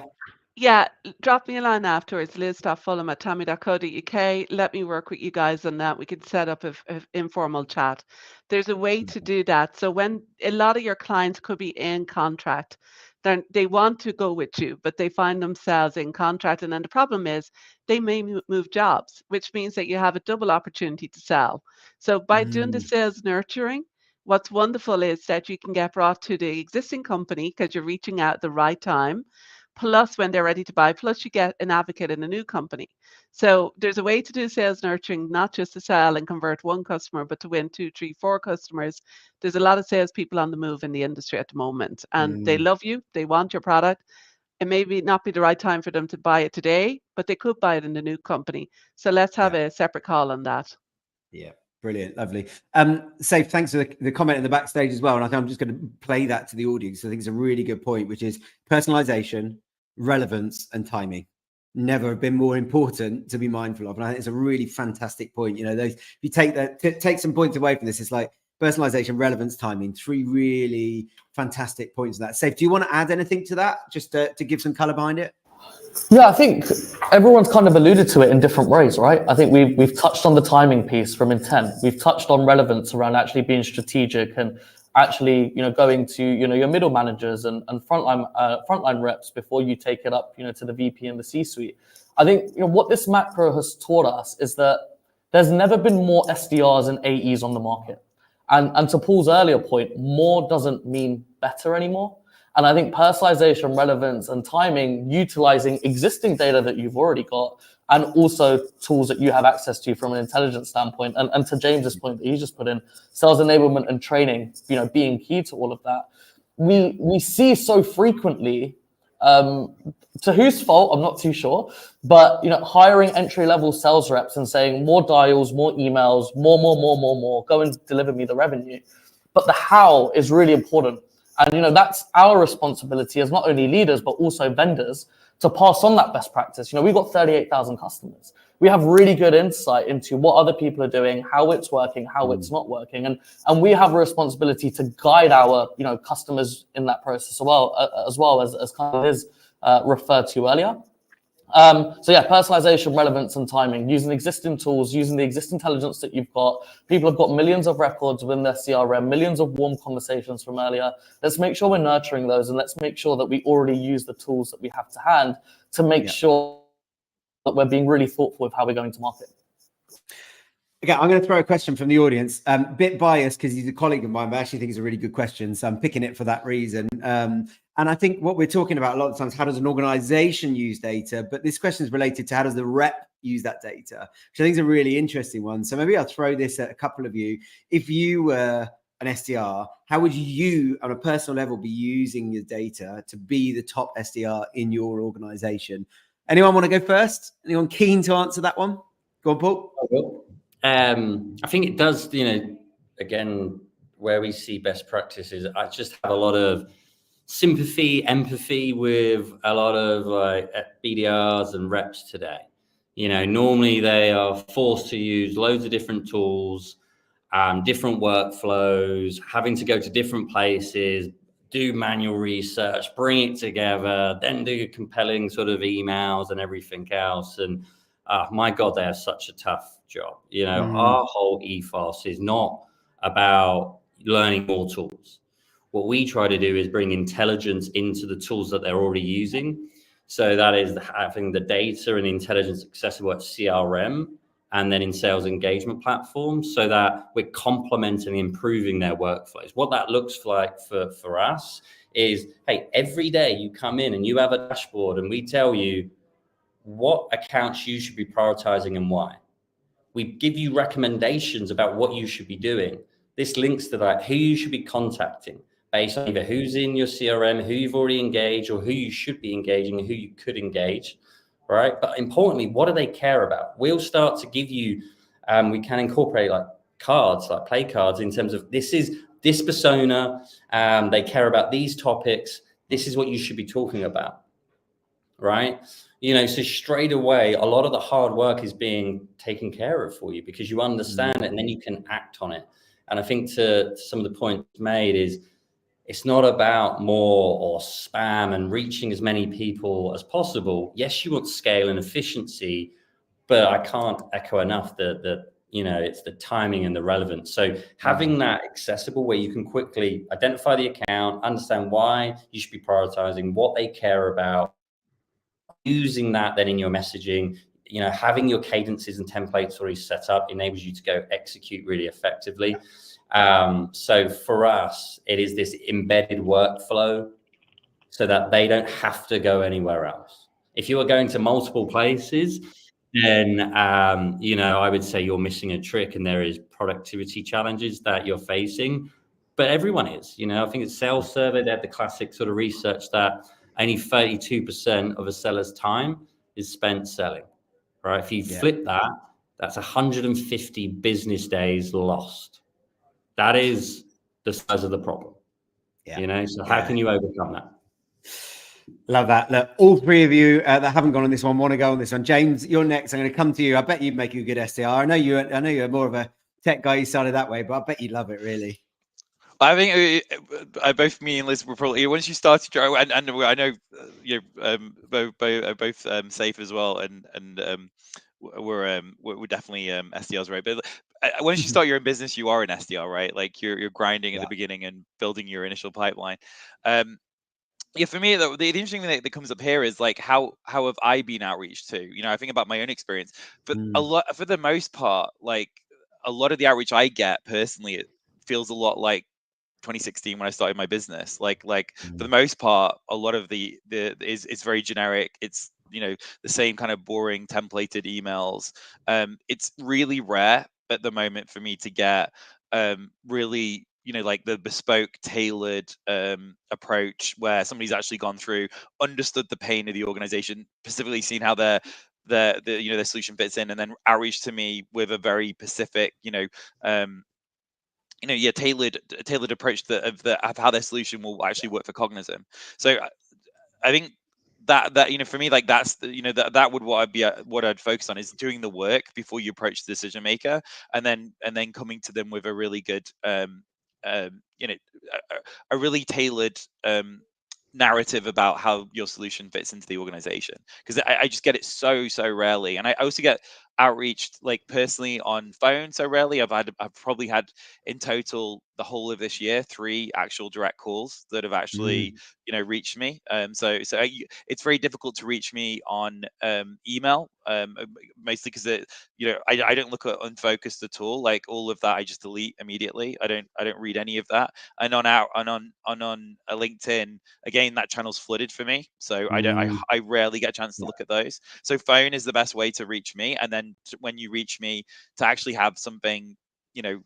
Yeah, drop me a line afterwards, liz.fulham@tami.co.uk. Let me work with you guys on that. We could set up an informal chat. There's a way to do that. So when a lot of your clients could be in contract, then they want to go with you, but they find themselves in contract. And then the problem is they may move jobs, which means that you have a double opportunity to sell. So by doing the sales nurturing, what's wonderful is that you can get brought to the existing company because you're reaching out at the right time. Plus, when they're ready to buy, plus you get an advocate in a new company. So there's a way to do sales nurturing, not just to sell and convert one customer, but to win 2, 3, 4 customers. There's a lot of salespeople on the move in the industry at the moment, and they love you. They want your product. It may not be the right time for them to buy it today, but they could buy it in the new company. So let's have a separate call on that. Yeah. Brilliant, lovely. Saif, thanks for the comment in the backstage as well. And I think I'm just going to play that to the audience. I think it's a really good point, which is personalization, relevance, and timing. Never have been more important to be mindful of. And I think it's a really fantastic point. Those, if you take some points away from this, it's like personalization, relevance, timing, 3 really fantastic points of that. Saif, do you want to add anything to that, just to give some color behind it? Yeah, I think everyone's kind of alluded to it in different ways, right? I think we've touched on the timing piece from intent. We've touched on relevance around actually being strategic and actually, going to, your middle managers and frontline reps before you take it up, to the VP and the C-suite. I think, what this macro has taught us is that there's never been more SDRs and AEs on the market. And to Paul's earlier point, more doesn't mean better anymore. And I think personalization, relevance, and timing, utilizing existing data that you've already got, and also tools that you have access to from an intelligence standpoint. And to James's point that he just put in, sales enablement and training, being key to all of that. We see so frequently, to whose fault, I'm not too sure, but hiring entry-level sales reps and saying more dials, more emails, more, go and deliver me the revenue. But the how is really important. And that's our responsibility as not only leaders, but also vendors to pass on that best practice. We've got 38,000 customers. We have really good insight into what other people are doing, how it's working, how it's not working. And we have a responsibility to guide our customers in that process as well as kind of is referred to earlier. So yeah, personalization, relevance, and timing, using existing tools, using the existing intelligence that you've got. People have got millions of records within their CRM, millions of warm conversations from earlier. Let's make sure we're nurturing those, and let's make sure that we already use the tools that we have to hand to make sure that we're being really thoughtful with how we're going to market. Okay, I'm going to throw a question from the audience. Bit biased because he's a colleague of mine, but I actually think it's a really good question. So I'm picking it for that reason. And I think what we're talking about a lot of times, how does an organization use data? But this question is related to how does the rep use that data, which I think is a really interesting one. So maybe I'll throw this at a couple of you. If you were an SDR, how would you, on a personal level, be using your data to be the top SDR in your organization? Anyone want to go first? Anyone keen to answer that one? Go on, Paul. I will. I think it does, again, where we see best practices, I just have a lot of sympathy, empathy with a lot of BDRs and reps today. Normally they are forced to use loads of different tools, different workflows, having to go to different places, do manual research, bring it together, then do compelling sort of emails and everything else. And my God, they have such a tough job. Our whole ethos is not about learning more tools. What we try to do is bring intelligence into the tools that they're already using. So that is having the data and intelligence accessible at CRM and then in sales engagement platforms, so that we're complementing and improving their workflows. What that looks like for us is, hey, every day you come in and you have a dashboard and we tell you what accounts you should be prioritizing and why. We give you recommendations about what you should be doing. This links to that, who you should be contacting based on either who's in your CRM, who you've already engaged, or who you should be engaging and who you could engage, right? But importantly, what do they care about? We'll start to give you, we can incorporate like cards, like play cards in terms of this is this persona, they care about these topics, this is what you should be talking about, right? So straight away, a lot of the hard work is being taken care of for you because you understand it and then you can act on it. And I think to some of the points made is it's not about more or spam and reaching as many people as possible. Yes, you want scale and efficiency, but I can't echo enough that it's the timing and the relevance. So having that accessible where you can quickly identify the account, understand why you should be prioritizing, what they care about, using that then in your messaging, having your cadences and templates already set up enables you to go execute really effectively. So for us, it is this embedded workflow so that they don't have to go anywhere else. If you are going to multiple places, then, I would say you're missing a trick and there is productivity challenges that you're facing, but everyone is, I think it's Sales Survey. They have the classic sort of research that only 32% of a seller's time is spent selling, right? If you flip that, that's 150 business days lost. That is the size of the problem, so how can you overcome that? Love that. Look, all three of you that haven't gone on this one want to go on this one. James, you're next. I'm going to come to you. I bet you'd make you a good SDR. I know you're more of a tech guy. You started that way, but I bet you'd love it, really. I think both me and Liz were probably, once you started, and I know both Saif as well, and we're definitely SDRs, right? But once you start your own business, you are an SDR, right? Like you're grinding at the beginning and building your initial pipeline. For me, the interesting thing that comes up here is like how have I been outreached to? I think about my own experience, but for the most part, like a lot of the outreach I get personally, it feels a lot like 2016 when I started my business. Like for the most part, a lot of the is very generic. It's, you know, the same kind of boring templated emails. It's really rare at the moment for me to get really, you know, like the bespoke tailored approach where somebody's actually gone through, understood the pain of the organization, specifically seen how their you know, their solution fits in, and then outreach to me with a very specific, you know, tailored approach of how their solution will actually work for Cognism. So I think that you know, for me, like that's the, you know, that would what I'd focus on is doing the work before you approach the decision maker, and then coming to them with a really good you know, a really tailored narrative about how your solution fits into the organization, because I just get it so rarely. And I also get outreached, like, personally on phone so rarely. I've probably had in total the whole of this year 3 actual direct calls that have actually you know, reached me. It's very difficult to reach me on email, mostly because you know, I don't look at unfocused at all. Like, all of that I just delete immediately. I don't read any of that. And on a LinkedIn, again, that channel's flooded for me, so I rarely get a chance to look at those. So phone is the best way to reach me, and then when you reach me, to actually have something, you know,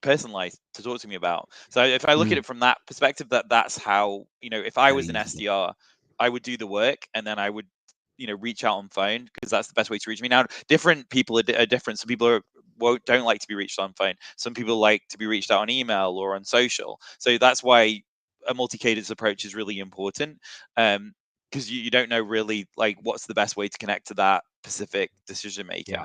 personalized to talk to me about. So if I look at it from that perspective, that's how, you know, if I was an SDR, I would do the work, and then I would, you know, reach out on phone, because that's the best way to reach me. Now, different people are different. Some people don't like to be reached on phone. Some people like to be reached out on email or on social. So that's why a multi-cadence approach is really important, because you don't know really, like, what's the best way to connect to that specific decision maker.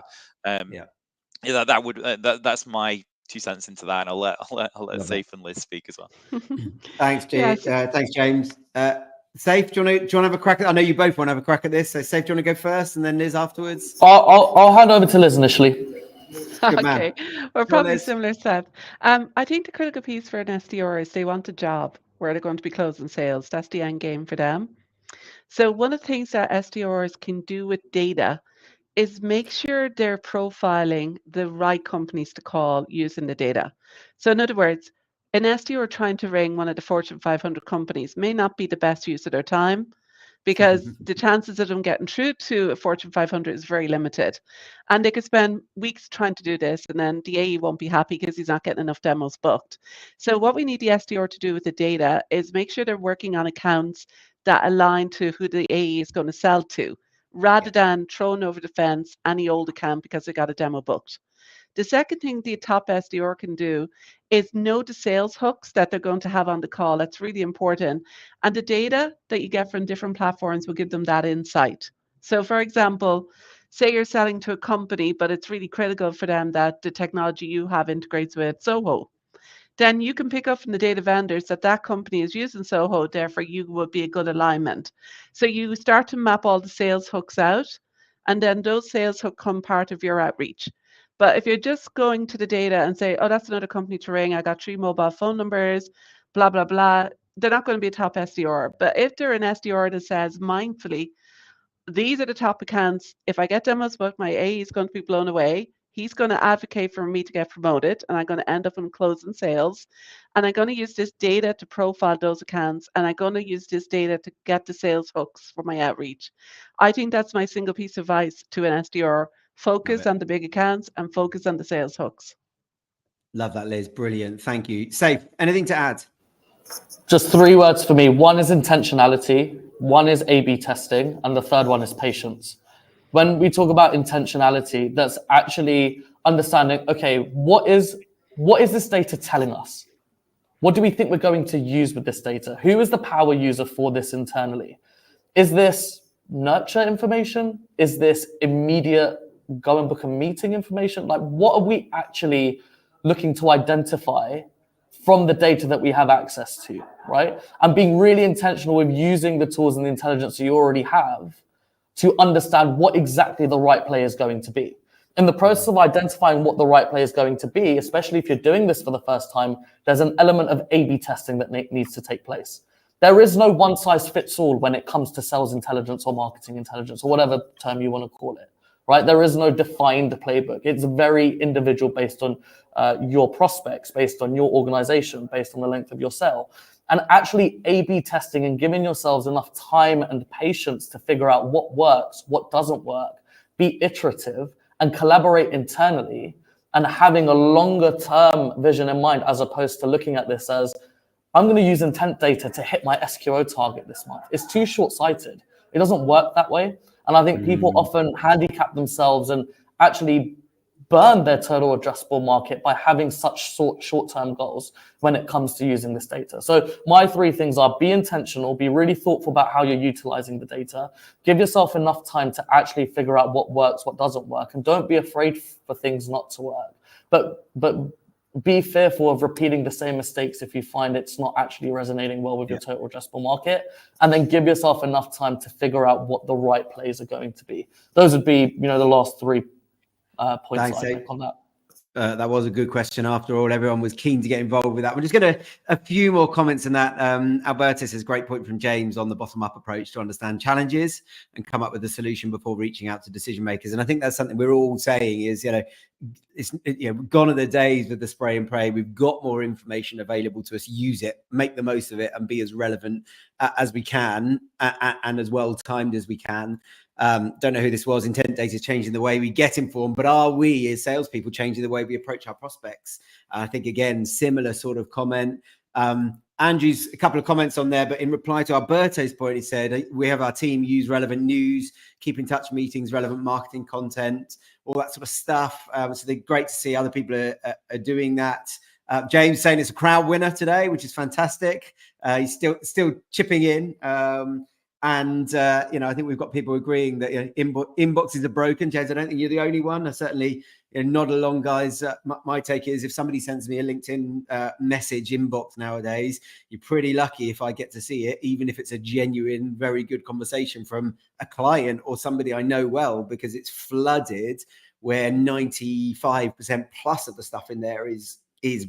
That's my 2 cents into that, and I'll let Saif and Liz speak as well. Thanks, James. Saif, do you want to have a crack at? I know you both want to have a crack at this. So, Saif, do you want to go first, and then Liz afterwards? I'll hand over to Liz initially. Good man. Okay, we're probably similar, Seth. I think the critical piece for an SDR is they want a job where they're going to be closing sales. That's the end game for them. So one of the things that SDRs can do with data is make sure they're profiling the right companies to call using the data. So in other words, an SDR trying to ring one of the Fortune 500 companies may not be the best use of their time, because the chances of them getting through to a Fortune 500 is very limited. And they could spend weeks trying to do this, and then the AE won't be happy because he's not getting enough demos booked. So what we need the SDR to do with the data is make sure they're working on accounts that align to who the AE is going to sell to, rather than throwing over the fence any old account because they got a demo booked. The second thing the top SDR can do is know the sales hooks that they're going to have on the call. That's really important. And the data that you get from different platforms will give them that insight. So for example, say you're selling to a company, but it's really critical for them that the technology you have integrates with Soho. Then you can pick up from the data vendors that company is using Soho, therefore you would be a good alignment. So you start to map all the sales hooks out, and then those sales hooks become part of your outreach. But if you're just going to the data and say, oh, that's another company to ring, I got 3 mobile phone numbers, blah, blah, blah, they're not going to be a top SDR. But if they're an SDR that says mindfully, these are the top accounts, if I get demos booked, my AE is going to be blown away. He's going to advocate for me to get promoted, and I'm going to end up in closing sales. And I'm going to use this data to profile those accounts, and I'm going to use this data to get the sales hooks for my outreach. I think that's my single piece of advice to an SDR. Focus on the big accounts and focus on the sales hooks. Love that, Liz. Brilliant. Thank you. Saif, anything to add? Just 3 words for me. 1 is intentionality, 1 is A/B testing, and the third one is patience. When we talk about intentionality, that's actually understanding, okay, what is this data telling us? What do we think we're going to use with this data? Who is the power user for this internally? Is this nurture information? Is this immediate go and book a meeting information? Like, what are we actually looking to identify from the data that we have access to, right? And being really intentional with using the tools and the intelligence you already have to understand what exactly the right play is going to be. In the process of identifying what the right play is going to be, especially if you're doing this for the first time, there's an element of A/B testing that needs to take place. There is no one size fits all when it comes to sales intelligence or marketing intelligence or whatever term you want to call it, right? There is no defined playbook. It's very individual based on your prospects, based on your organization, based on the length of your sale. And actually A/B testing and giving yourselves enough time and patience to figure out what works, what doesn't work, be iterative and collaborate internally, and having a longer term vision in mind, as opposed to looking at this as, I'm going to use intent data to hit my SQO target this month. It's too short-sighted. It doesn't work that way. And I think people often handicap themselves and actually burn their total addressable market by having such short-term goals when it comes to using this data. So my 3 things are: be intentional, be really thoughtful about how you're utilizing the data, give yourself enough time to actually figure out what works, what doesn't work, and don't be afraid for things not to work. But be fearful of repeating the same mistakes if you find it's not actually resonating well with your total addressable market, and then give yourself enough time to figure out what the right plays are going to be. Those would be, the last 3 points Thanks, that I make on that. That was a good question. After all, everyone was keen to get involved with that. We're just going to a few more comments on that. Albertus has a great point from James on the bottom-up approach to understand challenges and come up with a solution before reaching out to decision makers. And I think that's something we're all saying is, it's gone are the days with the spray and pray. We've got more information available to us. Use it, make the most of it, and be as relevant as we can and as well timed as we can. Don't know who this was. Intent data is changing the way we get informed, but are we as salespeople changing the way we approach our prospects? I think, again, similar sort of comment. Andrew's a couple of comments on there, but in reply to Alberto's point, he said, we have our team use relevant news, keep in touch meetings, relevant marketing content, all that sort of stuff. So they're great to see other people are doing that. James saying it's a crowd winner today, which is fantastic. He's still chipping in. And I think we've got people agreeing that inboxes are broken. James, I don't think you're the only one. I certainly nod along, guys. My take is, if somebody sends me a LinkedIn message inbox nowadays, you're pretty lucky if I get to see it, even if it's a genuine, very good conversation from a client or somebody I know well, because it's flooded, where 95% plus of the stuff in there is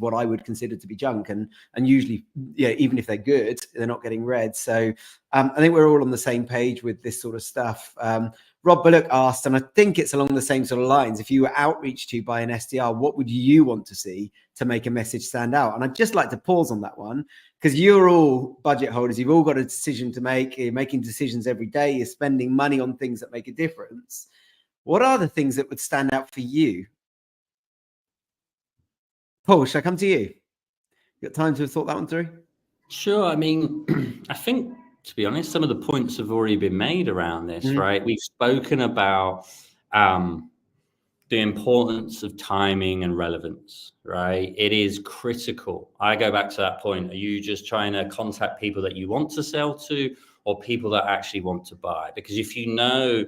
what I would consider to be junk, and usually, even if they're good, they're not getting read. So I think we're all on the same page with this sort of stuff. Rob Bullock asked, and I think it's along the same sort of lines, if you were outreached to by an SDR, what would you want to see to make a message stand out? And I'd just like to pause on that one, because you're all budget holders. You've all got a decision to make. You're making decisions every day. You're spending money on things that make a difference. What are the things that would stand out for you? Paul, shall I come to you? You got time to have thought that one through? Sure. I mean, I think, to be honest, some of the points have already been made around this, right? We've spoken about the importance of timing and relevance, right? It is critical. I go back to that point. Are you just trying to contact people that you want to sell to, or people that actually want to buy? Because if we know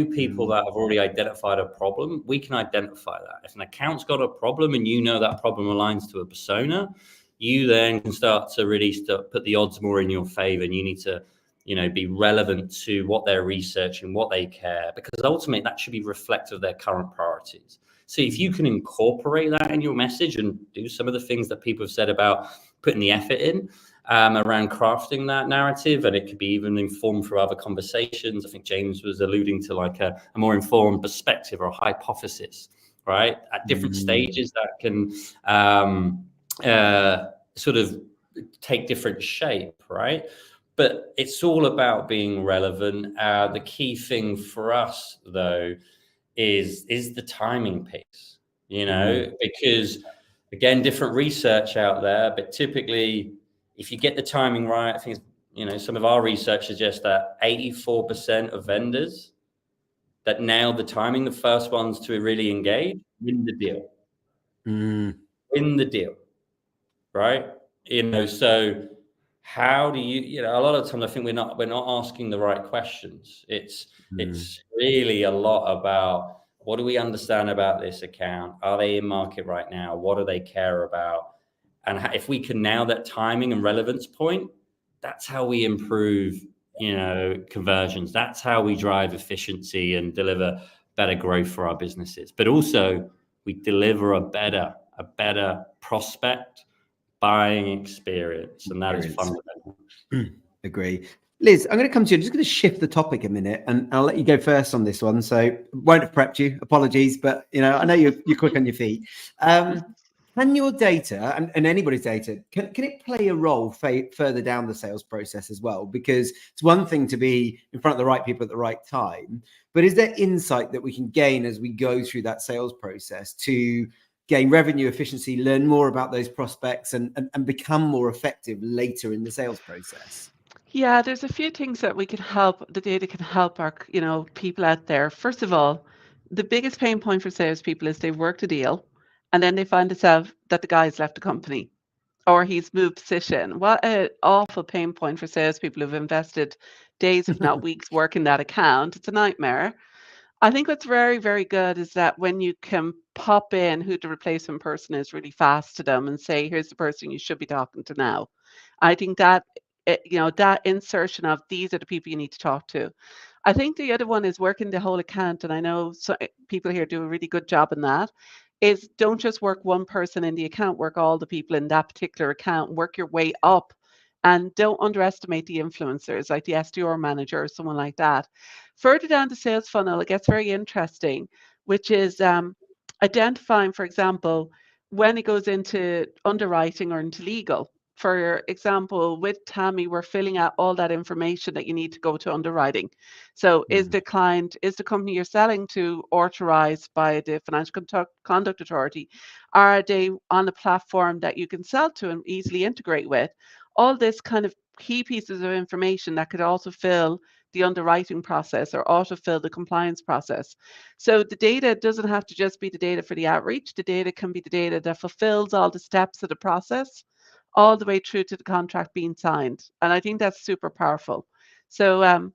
people that have already identified a problem, we can identify that. If an account's got a problem and that problem aligns to a persona, you then can start to really put the odds more in your favor, and you need to, be relevant to what they're researching, what they care, because ultimately that should be reflective of their current priorities. So if you can incorporate that in your message and do some of the things that people have said about putting the effort in, around crafting that narrative, and it could be even informed through other conversations. I think James was alluding to like a more informed perspective or a hypothesis, right? At different stages that can sort of take different shape, right? But it's all about being relevant. The key thing for us, though, is the timing piece, because, again, different research out there, but typically, if you get the timing right, I think, some of our research suggests that 84% of vendors that nailed the timing, the first ones to really engage, win the deal. Win the deal, right? So how do you, a lot of times I think we're not asking the right questions. It's really a lot about, what do we understand about this account? Are they in market right now? What do they care about? And if we can nail that timing and relevance point, that's how we improve, conversions. That's how we drive efficiency and deliver better growth for our businesses. But also, we deliver a better prospect buying experience, and that is fundamental. Agree. Liz, I'm going to come to you. I'm just going to shift the topic a minute, and I'll let you go first on this one. So, won't have prepped you. Apologies, but I know you're quick on your feet. Can your data and anybody's data can it play a role further down the sales process as well? Because it's one thing to be in front of the right people at the right time, but is there insight that we can gain as we go through that sales process to gain revenue efficiency, learn more about those prospects, and become more effective later in the sales process? Yeah, there's a few things that the data can help our, people out there. First of all, the biggest pain point for salespeople is they've worked a deal and then they find themselves that the guy's left the company or he's moved position. What an awful pain point for salespeople who've invested days, if not weeks, working that account. It's a nightmare. I think what's very, very good is that when you can pop in who the replacement person is really fast to them and say, here's the person you should be talking to now. I think that, that insertion of these are the people you need to talk to. I think the other one is working the whole account. And I know people here do a really good job in that, is don't just work one person in the account, work all the people in that particular account, work your way up. And don't underestimate the influencers like the SDR manager or someone like that. Further down the sales funnel, it gets very interesting, which is identifying, for example, when it goes into underwriting or into legal. For example, with TAMI, we're filling out all that information that you need to go to underwriting. So is the company you're selling to authorized by the Financial Conduct Authority? Are they on a platform that you can sell to and easily integrate with? All this kind of key pieces of information that could also fill the underwriting process or autofill the compliance process. So the data doesn't have to just be the data for the outreach. The data can be the data that fulfills all the steps of the process all the way through to the contract being signed. And I think that's super powerful. So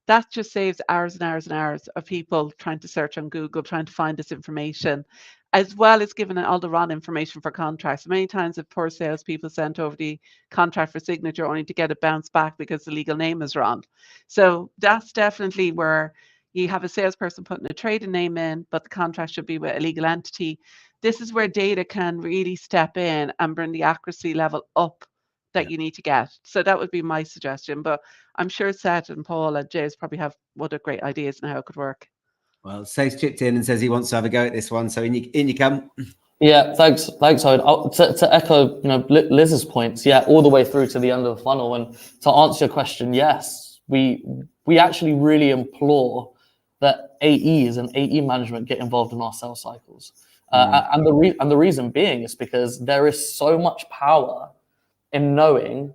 that just saves hours and hours and hours of people trying to search on Google, trying to find this information, as well as giving all the wrong information for contracts. Many times the poor salespeople sent over the contract for signature only to get it bounced back because the legal name is wrong. So that's definitely where you have a salesperson putting a trading name in, but the contract should be with a legal entity. This is where data can really step in and bring the accuracy level up that you need to get. So that would be my suggestion. But I'm sure Seth and Paul and James probably have other great ideas on how it could work. Well, Saif chipped in and says he wants to have a go at this one. So in you come. Yeah, thanks, Owen. To echo, Liz's points. Yeah, all the way through to the end of the funnel. And to answer your question, yes, we actually really implore that AEs and AE management get involved in our sales cycles. And the reason being is because there is so much power in knowing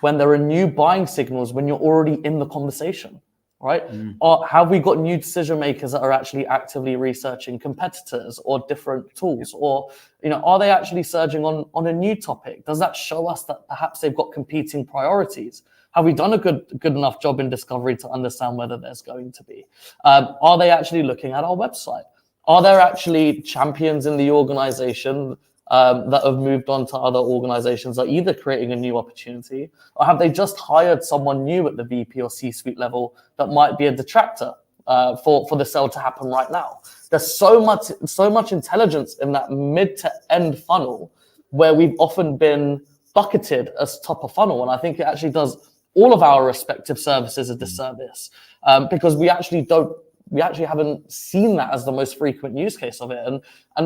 when there are new buying signals when you're already in the conversation, right? Or have we got new decision makers that are actually actively researching competitors or different tools? Or, are they actually surging on a new topic? Does that show us that perhaps they've got competing priorities? Have we done a good enough job in discovery to understand whether there's going to be? Are they actually looking at our website? Are there actually champions in the organization that have moved on to other organizations that are either creating a new opportunity, or have they just hired someone new at the VP or C-suite level that might be a detractor for the sale to happen right now? There's so much intelligence in that mid to end funnel where we've often been bucketed as top of funnel. And I think it actually does all of our respective services a disservice because we actually haven't seen that as the most frequent use case of it. And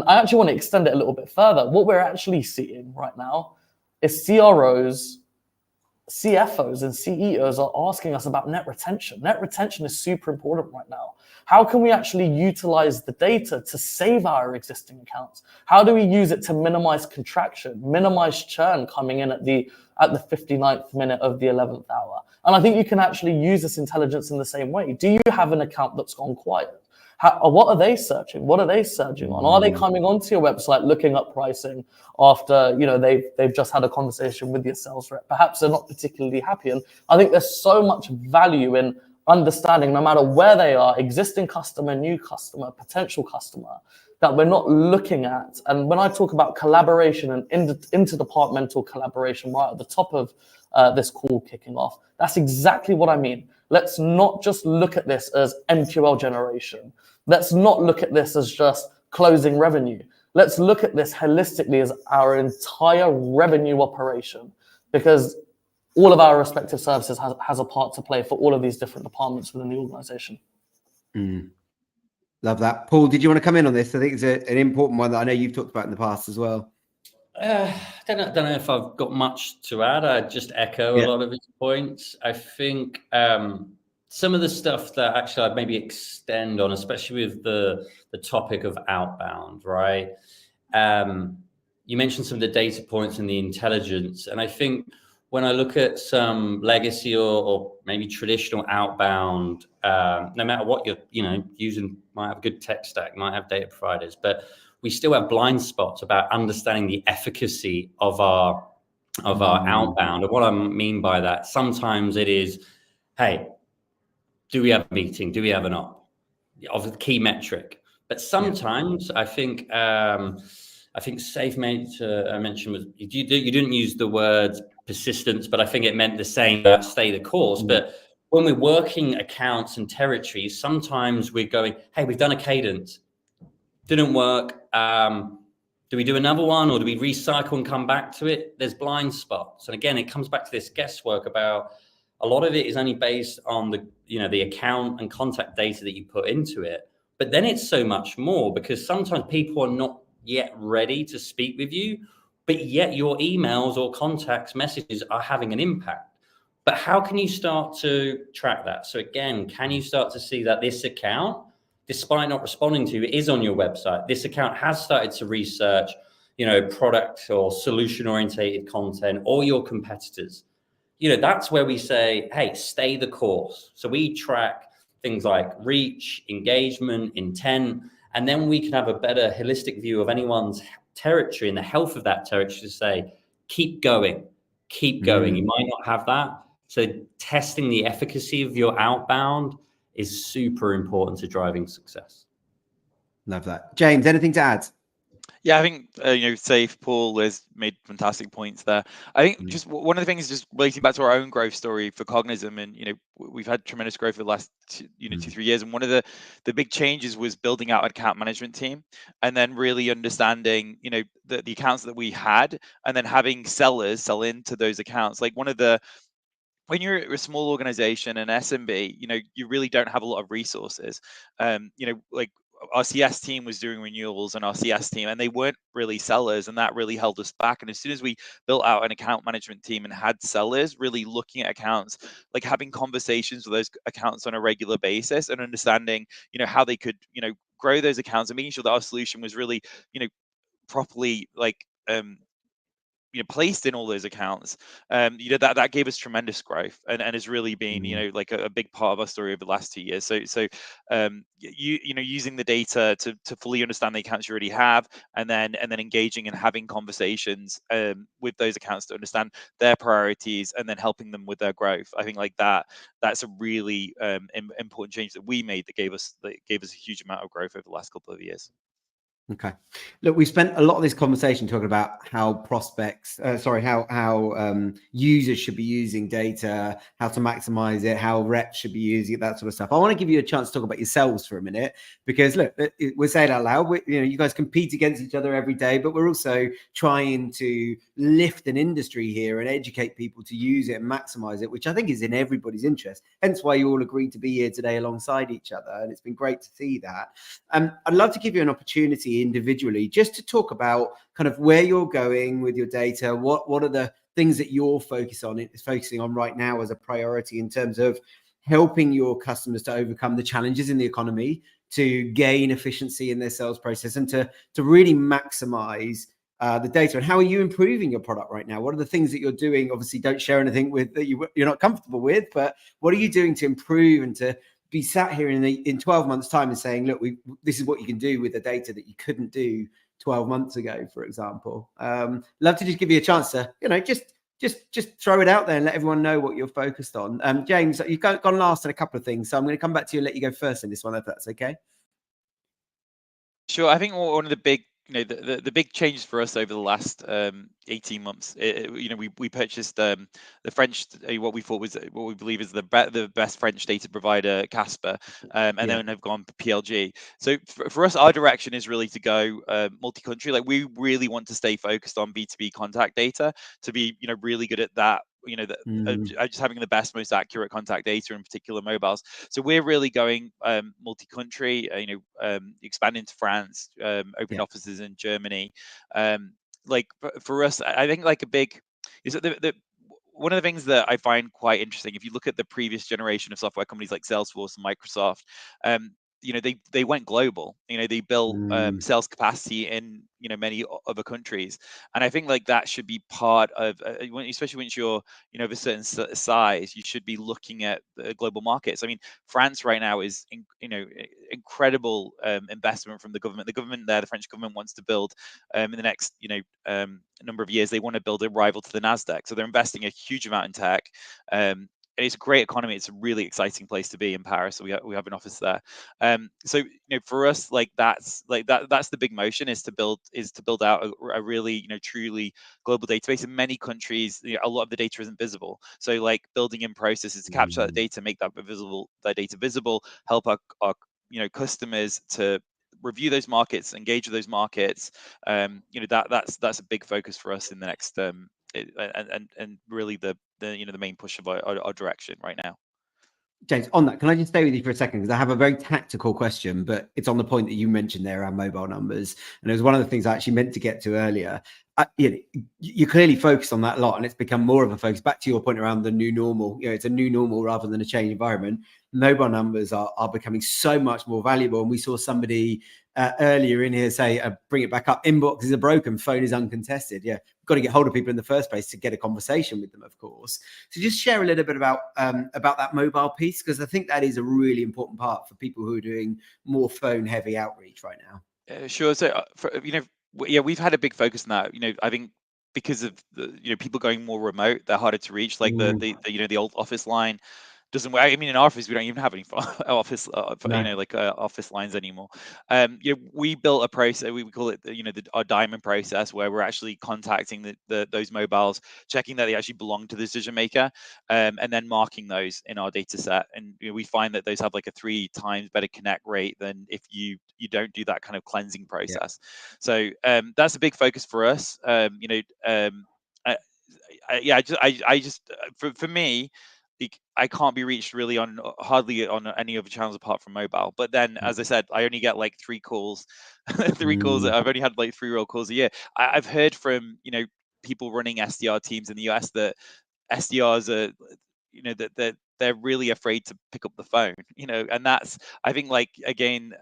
I actually want to extend it a little bit further. What we're actually seeing right now is CROs, CFOs, and CEOs are asking us about net retention. Net retention is super important right now. How can we actually utilize the data to save our existing accounts? How do we use it to minimize contraction, minimize churn coming in at the 59th minute of the 11th hour? And I think you can actually use this intelligence in the same way. Do you have an account that's gone quiet? What are they searching? What are they surging on? Are they coming onto your website looking up pricing after they've just had a conversation with your sales rep? Perhaps they're not particularly happy. And I think there's so much value in understanding, no matter where they are, existing customer, new customer, potential customer, that we're not looking at. And when I talk about collaboration and interdepartmental collaboration right at the top of this call kicking off, that's exactly what I mean. Let's not just look at this as MQL generation. Let's not look at this as just closing revenue. Let's look at this holistically as our entire revenue operation, because all of our respective services has a part to play for all of these different departments within the organization. Love that. Paul, did you want to come in on this? I think it's an important one that I know you've talked about in the past as well. I don't know if I've got much to add. I just echo a lot of his points. I think some of the stuff that actually I'd maybe extend on, especially with the topic of outbound, right? You mentioned some of the data points and the intelligence, and I think when I look at some legacy or maybe traditional outbound, no matter what you're using, might have a good tech stack, might have data providers, but we still have blind spots about understanding the efficacy of our outbound. And what I mean by that, sometimes it is, hey, do we have a meeting? Do we have an op? Of the key metric. But sometimes I think Saif mentioned was you didn't use the word persistence, but I think it meant the same, stay the course. But when we're working accounts and territories, sometimes we're going, hey, we've done a cadence, didn't work. Do we do another one, or do we recycle and come back to it? There's blind spots. And again, it comes back to this guesswork about a lot of it is only based on the account and contact data that you put into it. But then it's so much more, because sometimes people are not yet ready to speak with you, but yet your emails or contacts messages are having an impact. But how can you start to track that? So again, can you start to see that this account, despite not responding to you, is on your website? This account has started to research, product or solution orientated content, or your competitors. That's where we say, hey, stay the course. So we track things like reach, engagement, intent, and then we can have a better holistic view of anyone's territory and the health of that territory to say, keep going. You might not have that. So testing the efficacy of your outbound is super important to driving success. Love that. James, anything to add? Yeah, I think Saif, Paul has made fantastic points there. I think just one of the things, just relating back to our own growth story for Cognism, and we've had tremendous growth for the last 2-3 years, and one of the big changes was building out an account management team, and then really understanding the accounts that we had, and then having sellers sell into those accounts. Like when you're a small organization, an SMB, you really don't have a lot of resources. Like our CS team was doing renewals, and our CS team, and they weren't really sellers, and that really held us back. And as soon as we built out an account management team and had sellers really looking at accounts, like having conversations with those accounts on a regular basis and understanding, how they could, grow those accounts, and making sure that our solution was really, properly placed in all those accounts, that gave us tremendous growth, and has really been like a big part of our story over the last 2 years. So using the data to fully understand the accounts you already have, and then engaging and having conversations with those accounts to understand their priorities, and then helping them with their growth. I think like that's a really important change that we made that gave us a huge amount of growth over the last couple of years. Okay. Look, we spent a lot of this conversation talking about how users should be using data, how to maximize it, how reps should be using it, that sort of stuff. I want to give you a chance to talk about yourselves for a minute, because look, we're saying it out loud. You guys compete against each other every day, but we're also trying to lift an industry here and educate people to use it and maximize it, which I think is in everybody's interest. Hence why you all agreed to be here today alongside each other. And it's been great to see that. I'd love to give you an opportunity individually just to talk about kind of where you're going with your data. What are the things that you're focusing on right now as a priority in terms of helping your customers to overcome the challenges in the economy, to gain efficiency in their sales process, and to really maximize the data? And how are you improving your product right now? What are the things that you're doing? Obviously, don't share anything with that you're not comfortable with, but what are you doing to improve and to be sat here in 12 months' time and saying, look, this is what you can do with the data that you couldn't do 12 months ago, for example? Love to just give you a chance to, just throw it out there and let everyone know what you're focused on. James, you've gone last in a couple of things, so I'm going to come back to you and let you go first in this one, if that's okay. Sure. I think one of the big the big changes for us over the last 18 months, we purchased the French, what we believe is the best French data provider, Casper, and then have gone for PLG. So for us, our direction is really to go multi-country. Like we really want to stay focused on B2B contact data, to be really good at that just having the best, most accurate contact data, in particular mobiles. So we're really going multi-country, expanding to France, opened offices in Germany. Like for us, I think like a big is that one of the things that I find quite interesting, if you look at the previous generation of software companies like Salesforce and Microsoft, they went global. They built sales capacity in many other countries, and I think like that should be part of, especially once you're of a certain size, you should be looking at the global markets. I mean, France right now is incredible investment from the government. The government there, the French government, wants to build in the next number of years. They want to build a rival to the Nasdaq, so they're investing a huge amount in tech. And it's a great economy. It's a really exciting place to be in Paris. So we have an office there. So for us, like that's the big motion, is to build out a really truly global database. In many countries, a lot of the data isn't visible. So like building in processes to capture that data, make that data visible, help our customers to review those markets, engage with those markets. That's a big focus for us in the next and really the main push of our direction right now. James, on that, can I just stay with you for a second? Because I have a very tactical question, but it's on the point that you mentioned there around mobile numbers. And it was one of the things I actually meant to get to earlier. You clearly focused on that a lot, and it's become more of a focus. Back to your point around the new normal, it's a new normal rather than a change environment. Mobile numbers are becoming so much more valuable. And we saw somebody earlier in here say, bring it back up, inboxes are broken, phone is uncontested. Yeah, we've got to get hold of people in the first place to get a conversation with them, of course. So just share a little bit about that mobile piece, because I think that is a really important part for people who are doing more phone heavy outreach right now. Sure. So we've had a big focus on that. I think because of the people going more remote, they're harder to reach. Like the old office line doesn't work. I mean, in our office, we don't even have any office, office lines anymore. We built a process. We call it, our diamond process, where we're actually contacting those mobiles, checking that they actually belong to the decision maker, and then marking those in our data set. And we find that those have like a 3 times better connect rate than if you don't do that kind of cleansing process. So that's a big focus for us. For me, I can't be reached really hardly on any other channels apart from mobile. But then, as I said, I only get like 3 calls, 3 calls. I've only had like 3 real calls a year. I've heard from people running SDR teams in the US that SDRs are that they're really afraid to pick up the phone. And that's, I think, like, again,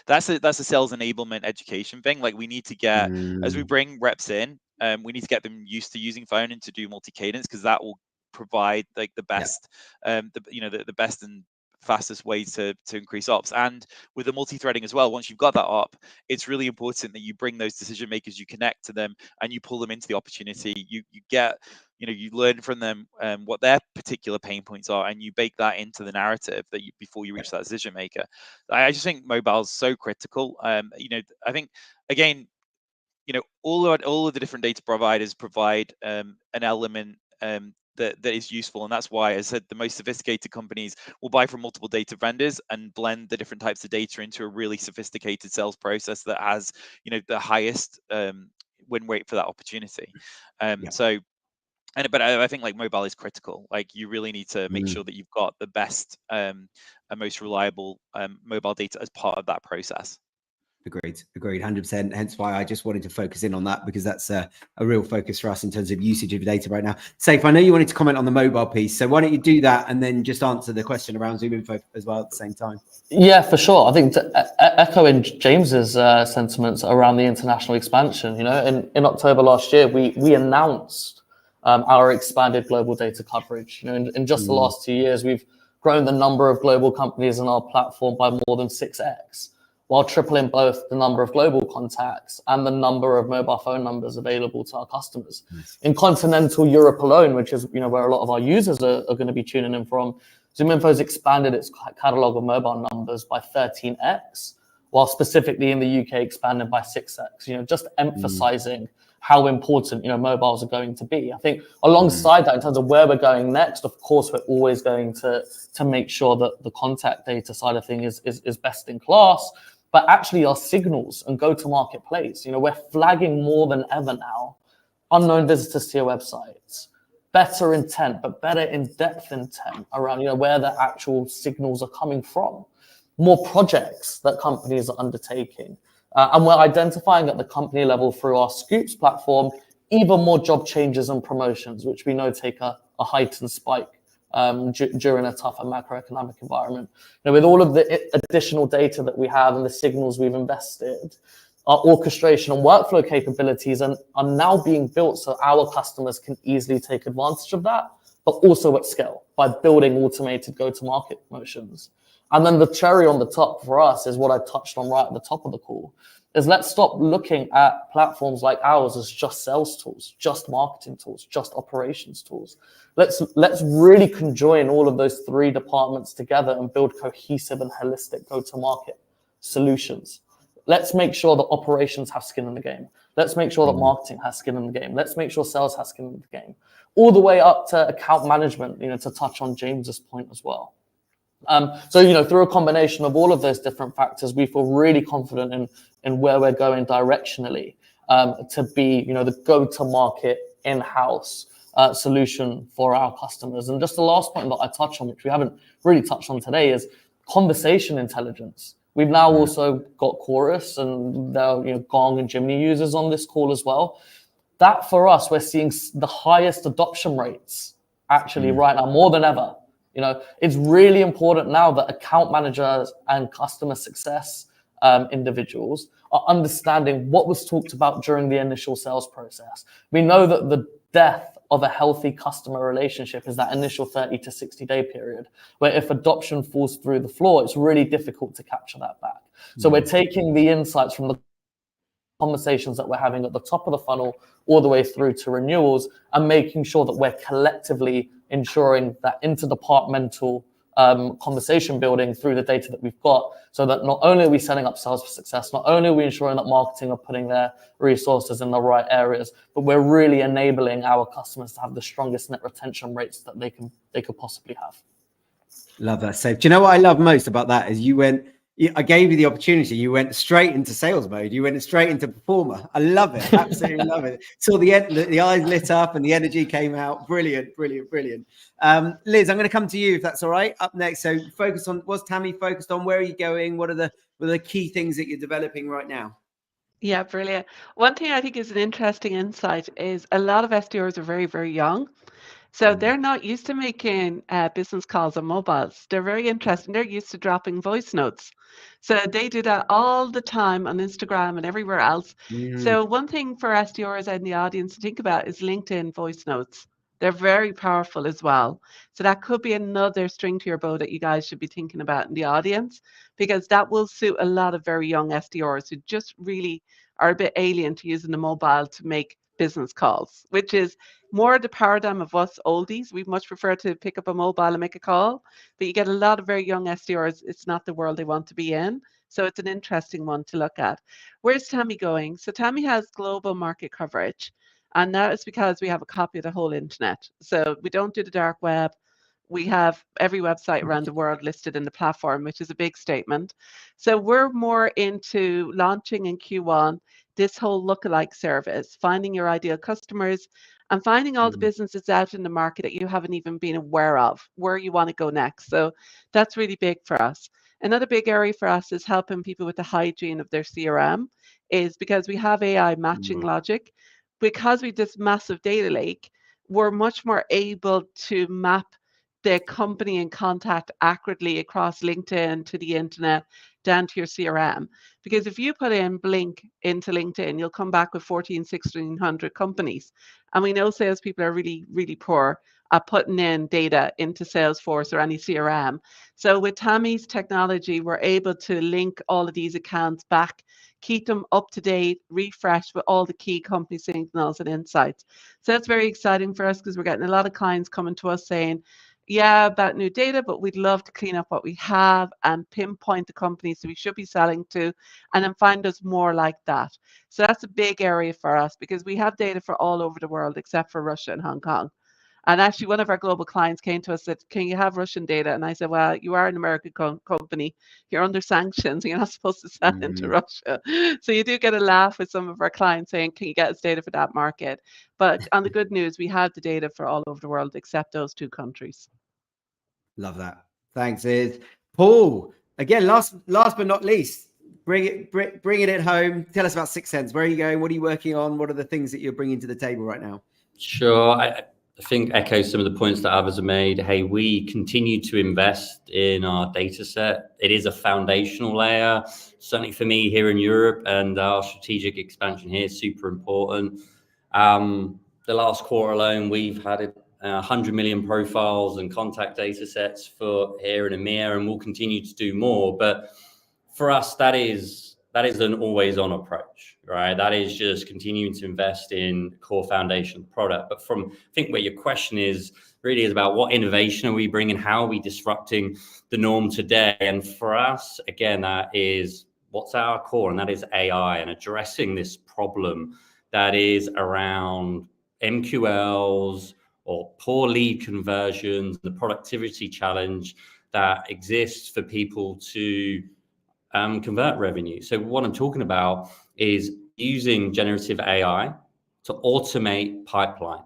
that's a sales enablement education thing. Like, we need to get, as we bring reps in, we need to get them used to using phone and to do multi-cadence, because that will provide like the best, the best and fastest way to increase ops. And with the multi-threading as well, once you've got that up, it's really important that you bring those decision makers, you connect to them, and you pull them into the opportunity. You get, you learn from them what their particular pain points are, and you bake that into the narrative that before you reach that decision maker. I just think mobile is so critical. I think, again, all of the different data providers provide an element that is useful, and that's why, as I said, the most sophisticated companies will buy from multiple data vendors and blend the different types of data into a really sophisticated sales process that has the highest win rate for that opportunity. But I think like mobile is critical. Like, you really need to make sure that you've got the best and most reliable mobile data as part of that process. Agreed, 100%. Hence why I just wanted to focus in on that, because that's a real focus for us in terms of usage of data right now. Saif, I know you wanted to comment on the mobile piece, so why don't you do that and then just answer the question around ZoomInfo as well at the same time? Yeah, for sure. I think to echo in James's sentiments around the international expansion. In October last year, we announced our expanded global data coverage. In just the last 2 years, we've grown the number of global companies on our platform by more than 6x. While tripling both the number of global contacts and the number of mobile phone numbers available to our customers. Nice. In continental Europe alone, which is where a lot of our users are going to be tuning in from, ZoomInfo has expanded its catalog of mobile numbers by 13x, while specifically in the UK expanded by 6x. Just emphasizing how important mobiles are going to be. I think alongside that, in terms of where we're going next, of course, we're always going to make sure that the contact data side of things is best in class. But actually, our signals and go-to-market place, we're flagging more than ever now unknown visitors to your websites, better intent, but better in-depth intent around, where the actual signals are coming from, more projects that companies are undertaking. And we're identifying at the company level through our Scoops platform, even more job changes and promotions, which we know take a heightened spike during a tougher macroeconomic environment. With all of the additional data that we have and the signals we've invested, our orchestration and workflow capabilities are now being built so our customers can easily take advantage of that, but also at scale by building automated go-to-market motions. And then the cherry on the top for us is what I touched on right at the top of the call, is let's stop looking at platforms like ours as just sales tools, just marketing tools, just operations tools. Let's really conjoin all of those three departments together and build cohesive and holistic go-to-market solutions. Let's make sure that operations have skin in the game. Let's make sure that marketing has skin in the game. Let's make sure sales has skin in the game. All the way up to account management, to touch on James's point as well. So, through a combination of all of those different factors, we feel really confident in where we're going directionally to be, the go-to-market in-house solution for our customers. And just the last point that I touched on, which we haven't really touched on today, is conversation intelligence. We've now also got Chorus and Gong and Jimny users on this call as well. That for us, we're seeing the highest adoption rates actually right now, more than ever. It's really important now that account managers and customer success individuals are understanding what was talked about during the initial sales process. We know that the death of a healthy customer relationship is that initial 30 to 60-day period, where if adoption falls through the floor, it's really difficult to capture that back. So we're taking the insights from the conversations that we're having at the top of the funnel all the way through to renewals and making sure that we're collectively ensuring that interdepartmental conversation building through the data that we've got, so that not only are we setting up sales for success, not only are we ensuring that marketing are putting their resources in the right areas, but we're really enabling our customers to have the strongest net retention rates that they could possibly have. Love that, Saif. Do you know what I love most about that is I gave you the opportunity. You went straight into sales mode. You went straight into performer. I love it. Absolutely love it. So the eyes lit up and the energy came out. Brilliant, brilliant, brilliant. Liz, I'm going to come to you if that's all right. Up next. So what's TAMI focused on? Where are you going? What are the key things that you're developing right now? Yeah, brilliant. One thing I think is an interesting insight is a lot of SDRs are very, very young. So they're not used to making business calls on mobiles. They're very interested. They're used to dropping voice notes. So they do that all the time on Instagram and everywhere else. So one thing for SDRs in the audience to think about is LinkedIn voice notes. They're very powerful as well. So that could be another string to your bow that you guys should be thinking about in the audience, because that will suit a lot of very young SDRs who just really are a bit alien to using the mobile to make business calls, which is more the paradigm of us oldies. We much prefer to pick up a mobile and make a call, but you get a lot of very young SDRs. It's not the world they want to be in. So it's an interesting one to look at. Where's TAMI going? So TAMI has global market coverage, and that is because we have a copy of the whole internet. So we don't do the dark web. We have every website around the world listed in the platform, which is a big statement. So we're more into launching in Q1 this whole lookalike service, finding your ideal customers and finding all the businesses out in the market that you haven't even been aware of, where you want to go next. So that's really big for us. Another big area for us is helping people with the hygiene of their CRM, is because we have AI matching logic. Because we this massive data lake, we're much more able to map the company and contact accurately across LinkedIn to the internet down to your CRM. Because if you put in Blink into LinkedIn, you'll come back with 1,600 companies. And we know salespeople are really, really poor at putting in data into Salesforce or any CRM. So with TAMI's technology, we're able to link all of these accounts back, keep them up to date, refreshed with all the key company signals and insights. So that's very exciting for us, because we're getting a lot of clients coming to us saying, yeah, about new data, but we'd love to clean up what we have and pinpoint the companies that we should be selling to, and then find us more like that. So that's a big area for us, because we have data for all over the world except for Russia and Hong Kong. And actually, one of our global clients came to us and said, can you have Russian data? And I said, well, you are an American company. You're under sanctions. You're not supposed to sell into Russia. So you do get a laugh with some of our clients saying, can you get us data for that market? But on the good news, we have the data for all over the world except those 2 countries. Love that. Thanks, Iz. Paul, again, last but not least, bringing it home. Tell us about 6 Cents. Where are you going? What are you working on? What are the things that you're bringing to the table right now? Sure. I think echo some of the points that others have made. Hey, we continue to invest in our data set. It is a foundational layer, certainly for me here in Europe, and our strategic expansion here is super important. The last quarter alone, we've had 100 million profiles and contact data sets for here in EMEA, and we'll continue to do more. But for us, that is an always-on approach, right? That is just continuing to invest in core foundation product. But I think where your question is really is about what innovation are we bringing, how are we disrupting the norm today? And for us, again, that is what's our core, and that is AI and addressing this problem that is around MQLs or poor lead conversions, the productivity challenge that exists for people to convert revenue. So what I'm talking about is using generative AI to automate pipeline.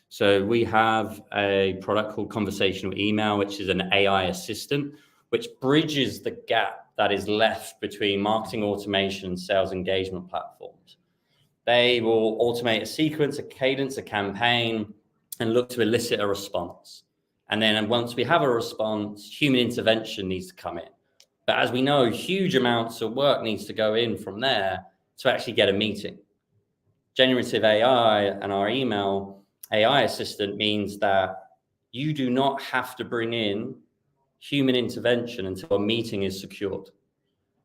So we have a product called Conversational Email, which is an AI assistant, which bridges the gap that is left between marketing automation and sales engagement platforms. They will automate a sequence, a cadence, a campaign, and look to elicit a response. And then once we have a response, human intervention needs to come in. But as we know, huge amounts of work needs to go in from there to actually get a meeting. Generative AI and our email AI assistant means that you do not have to bring in human intervention until a meeting is secured.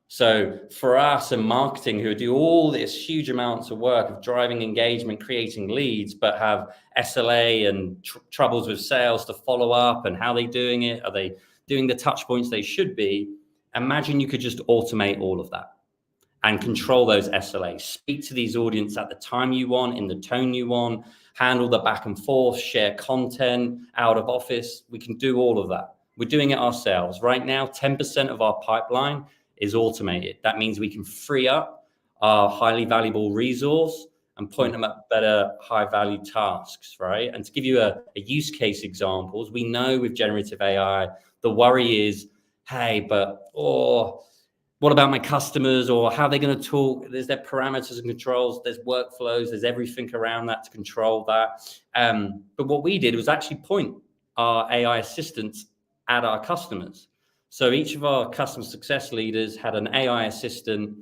So for us in marketing who do all this huge amounts of work of driving engagement, creating leads, but have SLA and troubles with sales to follow up and how they're doing it, are they doing the touch points they should be? Imagine you could just automate all of that and control those SLAs, speak to these audience at the time you want, in the tone you want, handle the back and forth, share content out of office. We can do all of that. We're doing it ourselves. Right now, 10% of our pipeline is automated. That means we can free up our highly valuable resource and point them at better high value tasks, right? And to give you a use case examples, we know with generative AI, the worry is, hey, but, what about my customers, or how are they going to talk? There's their parameters and controls, there's workflows, there's everything around that to control that. But what we did was actually point our AI assistants at our customers. So each of our customer success leaders had an AI assistant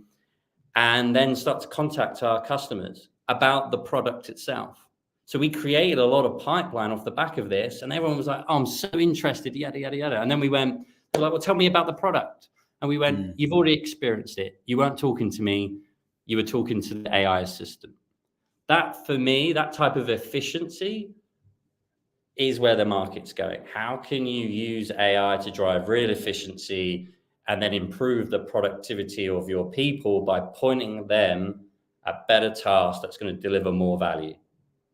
and then start to contact our customers about the product itself. So we created a lot of pipeline off the back of this, and everyone was like, oh, I'm so interested, yada, yada, yada. And then we went, they're like, well, tell me about the product. And we went, you've already experienced it. You weren't talking to me. You were talking to the AI assistant. That, for me, that type of efficiency is where the market's going. How can you use AI to drive real efficiency and then improve the productivity of your people by pointing them at better tasks that's going to deliver more value?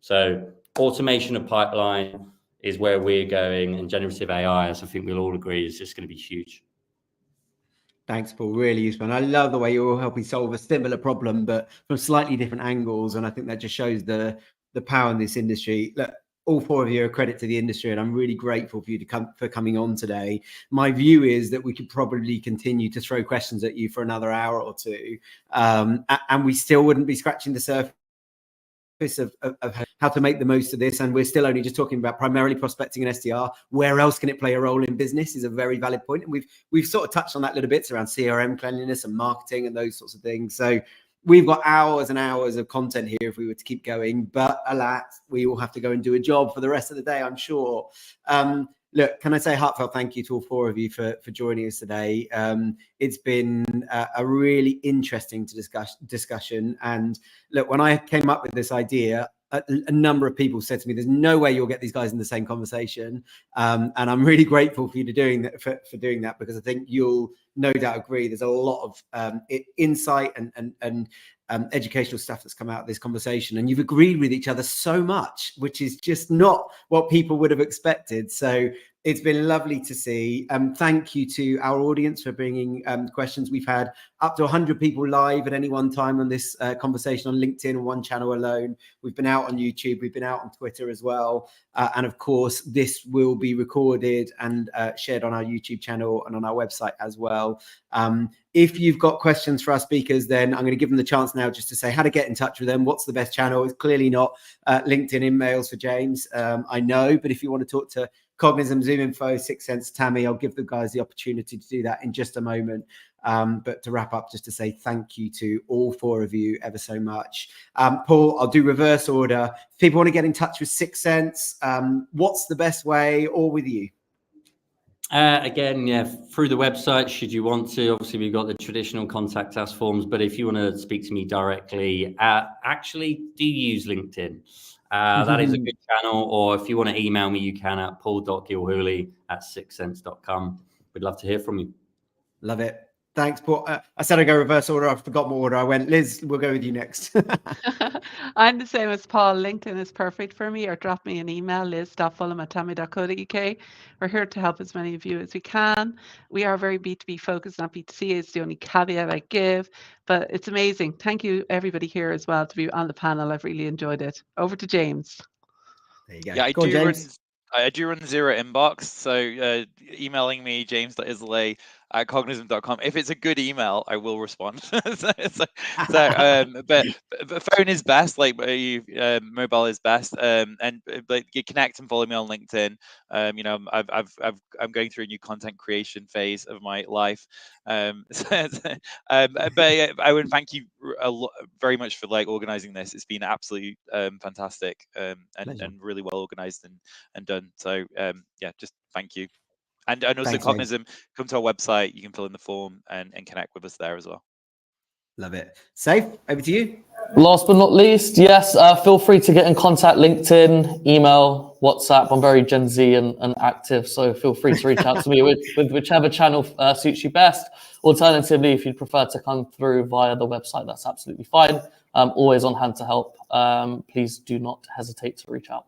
So automation of pipeline is where we're going, and generative AI, as I think we'll all agree, is just going to be huge. Thanks, Paul. Really useful. And I love the way you're all helping solve a similar problem, but from slightly different angles. And I think that just shows the power in this industry. Look, all 4 of you are a credit to the industry, and I'm really grateful for you for coming on today. My view is that we could probably continue to throw questions at you for another hour or two, and we still wouldn't be scratching the surface of how to make the most of this. And we're still only just talking about primarily prospecting and SDR. Where else can it play a role in business is a very valid point. And we've sort of touched on that little bits around CRM cleanliness and marketing and those sorts of things. So we've got hours and hours of content here if we were to keep going, but alas, we all have to go and do a job for the rest of the day, I'm sure. Look, can I say a heartfelt thank you to all 4 of you for joining us today. It's been a really interesting discussion. And look, when I came up with this idea, a number of people said to me, there's no way you'll get these guys in the same conversation. And I'm really grateful for you doing that, for doing that, because I think you'll no doubt agree there's a lot of insight and educational stuff that's come out of this conversation, and you've agreed with each other so much, which is just not what people would have expected. So it's been lovely to see. Thank you to our audience for bringing questions. We've had up to 100 people live at any one time on this conversation on LinkedIn and one channel alone. We've been out on YouTube. We've been out on Twitter as well. And of course, this will be recorded and shared on our YouTube channel and on our website as well. If you've got questions for our speakers, then I'm going to give them the chance now just to say how to get in touch with them. What's the best channel? It's clearly not LinkedIn emails for James. I know, but if you want to talk to Cognism, ZoomInfo, 6 Sense, TAMI, I'll give the guys the opportunity to do that in just a moment. But to wrap up, just to say thank you to all 4 of you ever so much. Paul, I'll do reverse order. If people want to get in touch with 6 Sense, what's the best way, or with you? Again, yeah, through the website, should you want to. Obviously, we've got the traditional contact us forms, but if you want to speak to me directly, actually do use LinkedIn. That is a good channel, or if you want to email me, you can at paul.gilhooly@sixsense.com. We'd love to hear from you. Love it. Thanks, Paul. I said I'd go reverse order. I forgot my order. I went, Liz, we'll go with you next. I'm the same as Paul. LinkedIn is perfect for me, or drop me an email, liz.fulham@tami.co.uk. We're here to help as many of you as we can. We are very B2B focused, not B2C. It's the only caveat I give, but it's amazing. Thank you, everybody here as well, to be on the panel. I've really enjoyed it. Over to James. There you go. Yeah, I do run zero inbox, so emailing me, james.isilay@cognism.com. If it's a good email, I will respond. but phone is best, like mobile is best, and like you connect and follow me on LinkedIn. You know, I'm going through a new content creation phase of my life. But I would thank you very much for like organizing this. It's been absolutely fantastic and really well organized and done. So yeah, just thank you. And also Thanks, Cognism, come to our website, you can fill in the form and connect with us there as well. Love it. Saif, over to you. Last but not least, yes, feel free to get in contact, LinkedIn, email, WhatsApp. I'm very Gen Z and active, so feel free to reach out to me with whichever channel suits you best. Alternatively, if you'd prefer to come through via the website, that's absolutely fine. I'm always on hand to help. Please do not hesitate to reach out.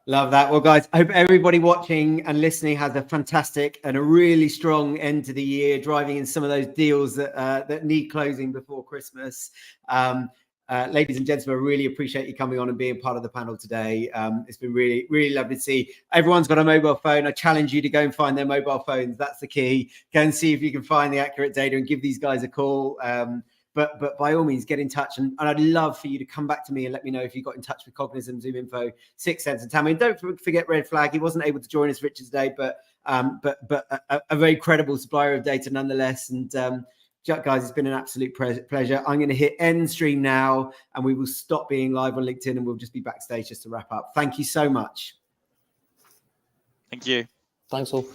Love that. Well, guys, I hope everybody watching and listening has a fantastic and a really strong end to the year, driving in some of those deals that need closing before Christmas. Ladies and gentlemen, I really appreciate you coming on and being part of the panel today. It's been really, really lovely to see. Everyone's got a mobile phone. I challenge you to go and find their mobile phones. That's the key. Go and see if you can find the accurate data and give these guys a call. But by all means, get in touch. And I'd love for you to come back to me and let me know if you got in touch with Cognism, ZoomInfo, 6 Sense, and TAMI. And don't forget Red Flag. He wasn't able to join us, Richard, today, but a very credible supplier of data nonetheless. And guys, it's been an absolute pleasure. I'm going to hit end stream now, and we will stop being live on LinkedIn, and we'll just be backstage just to wrap up. Thank you so much. Thank you. Thanks all.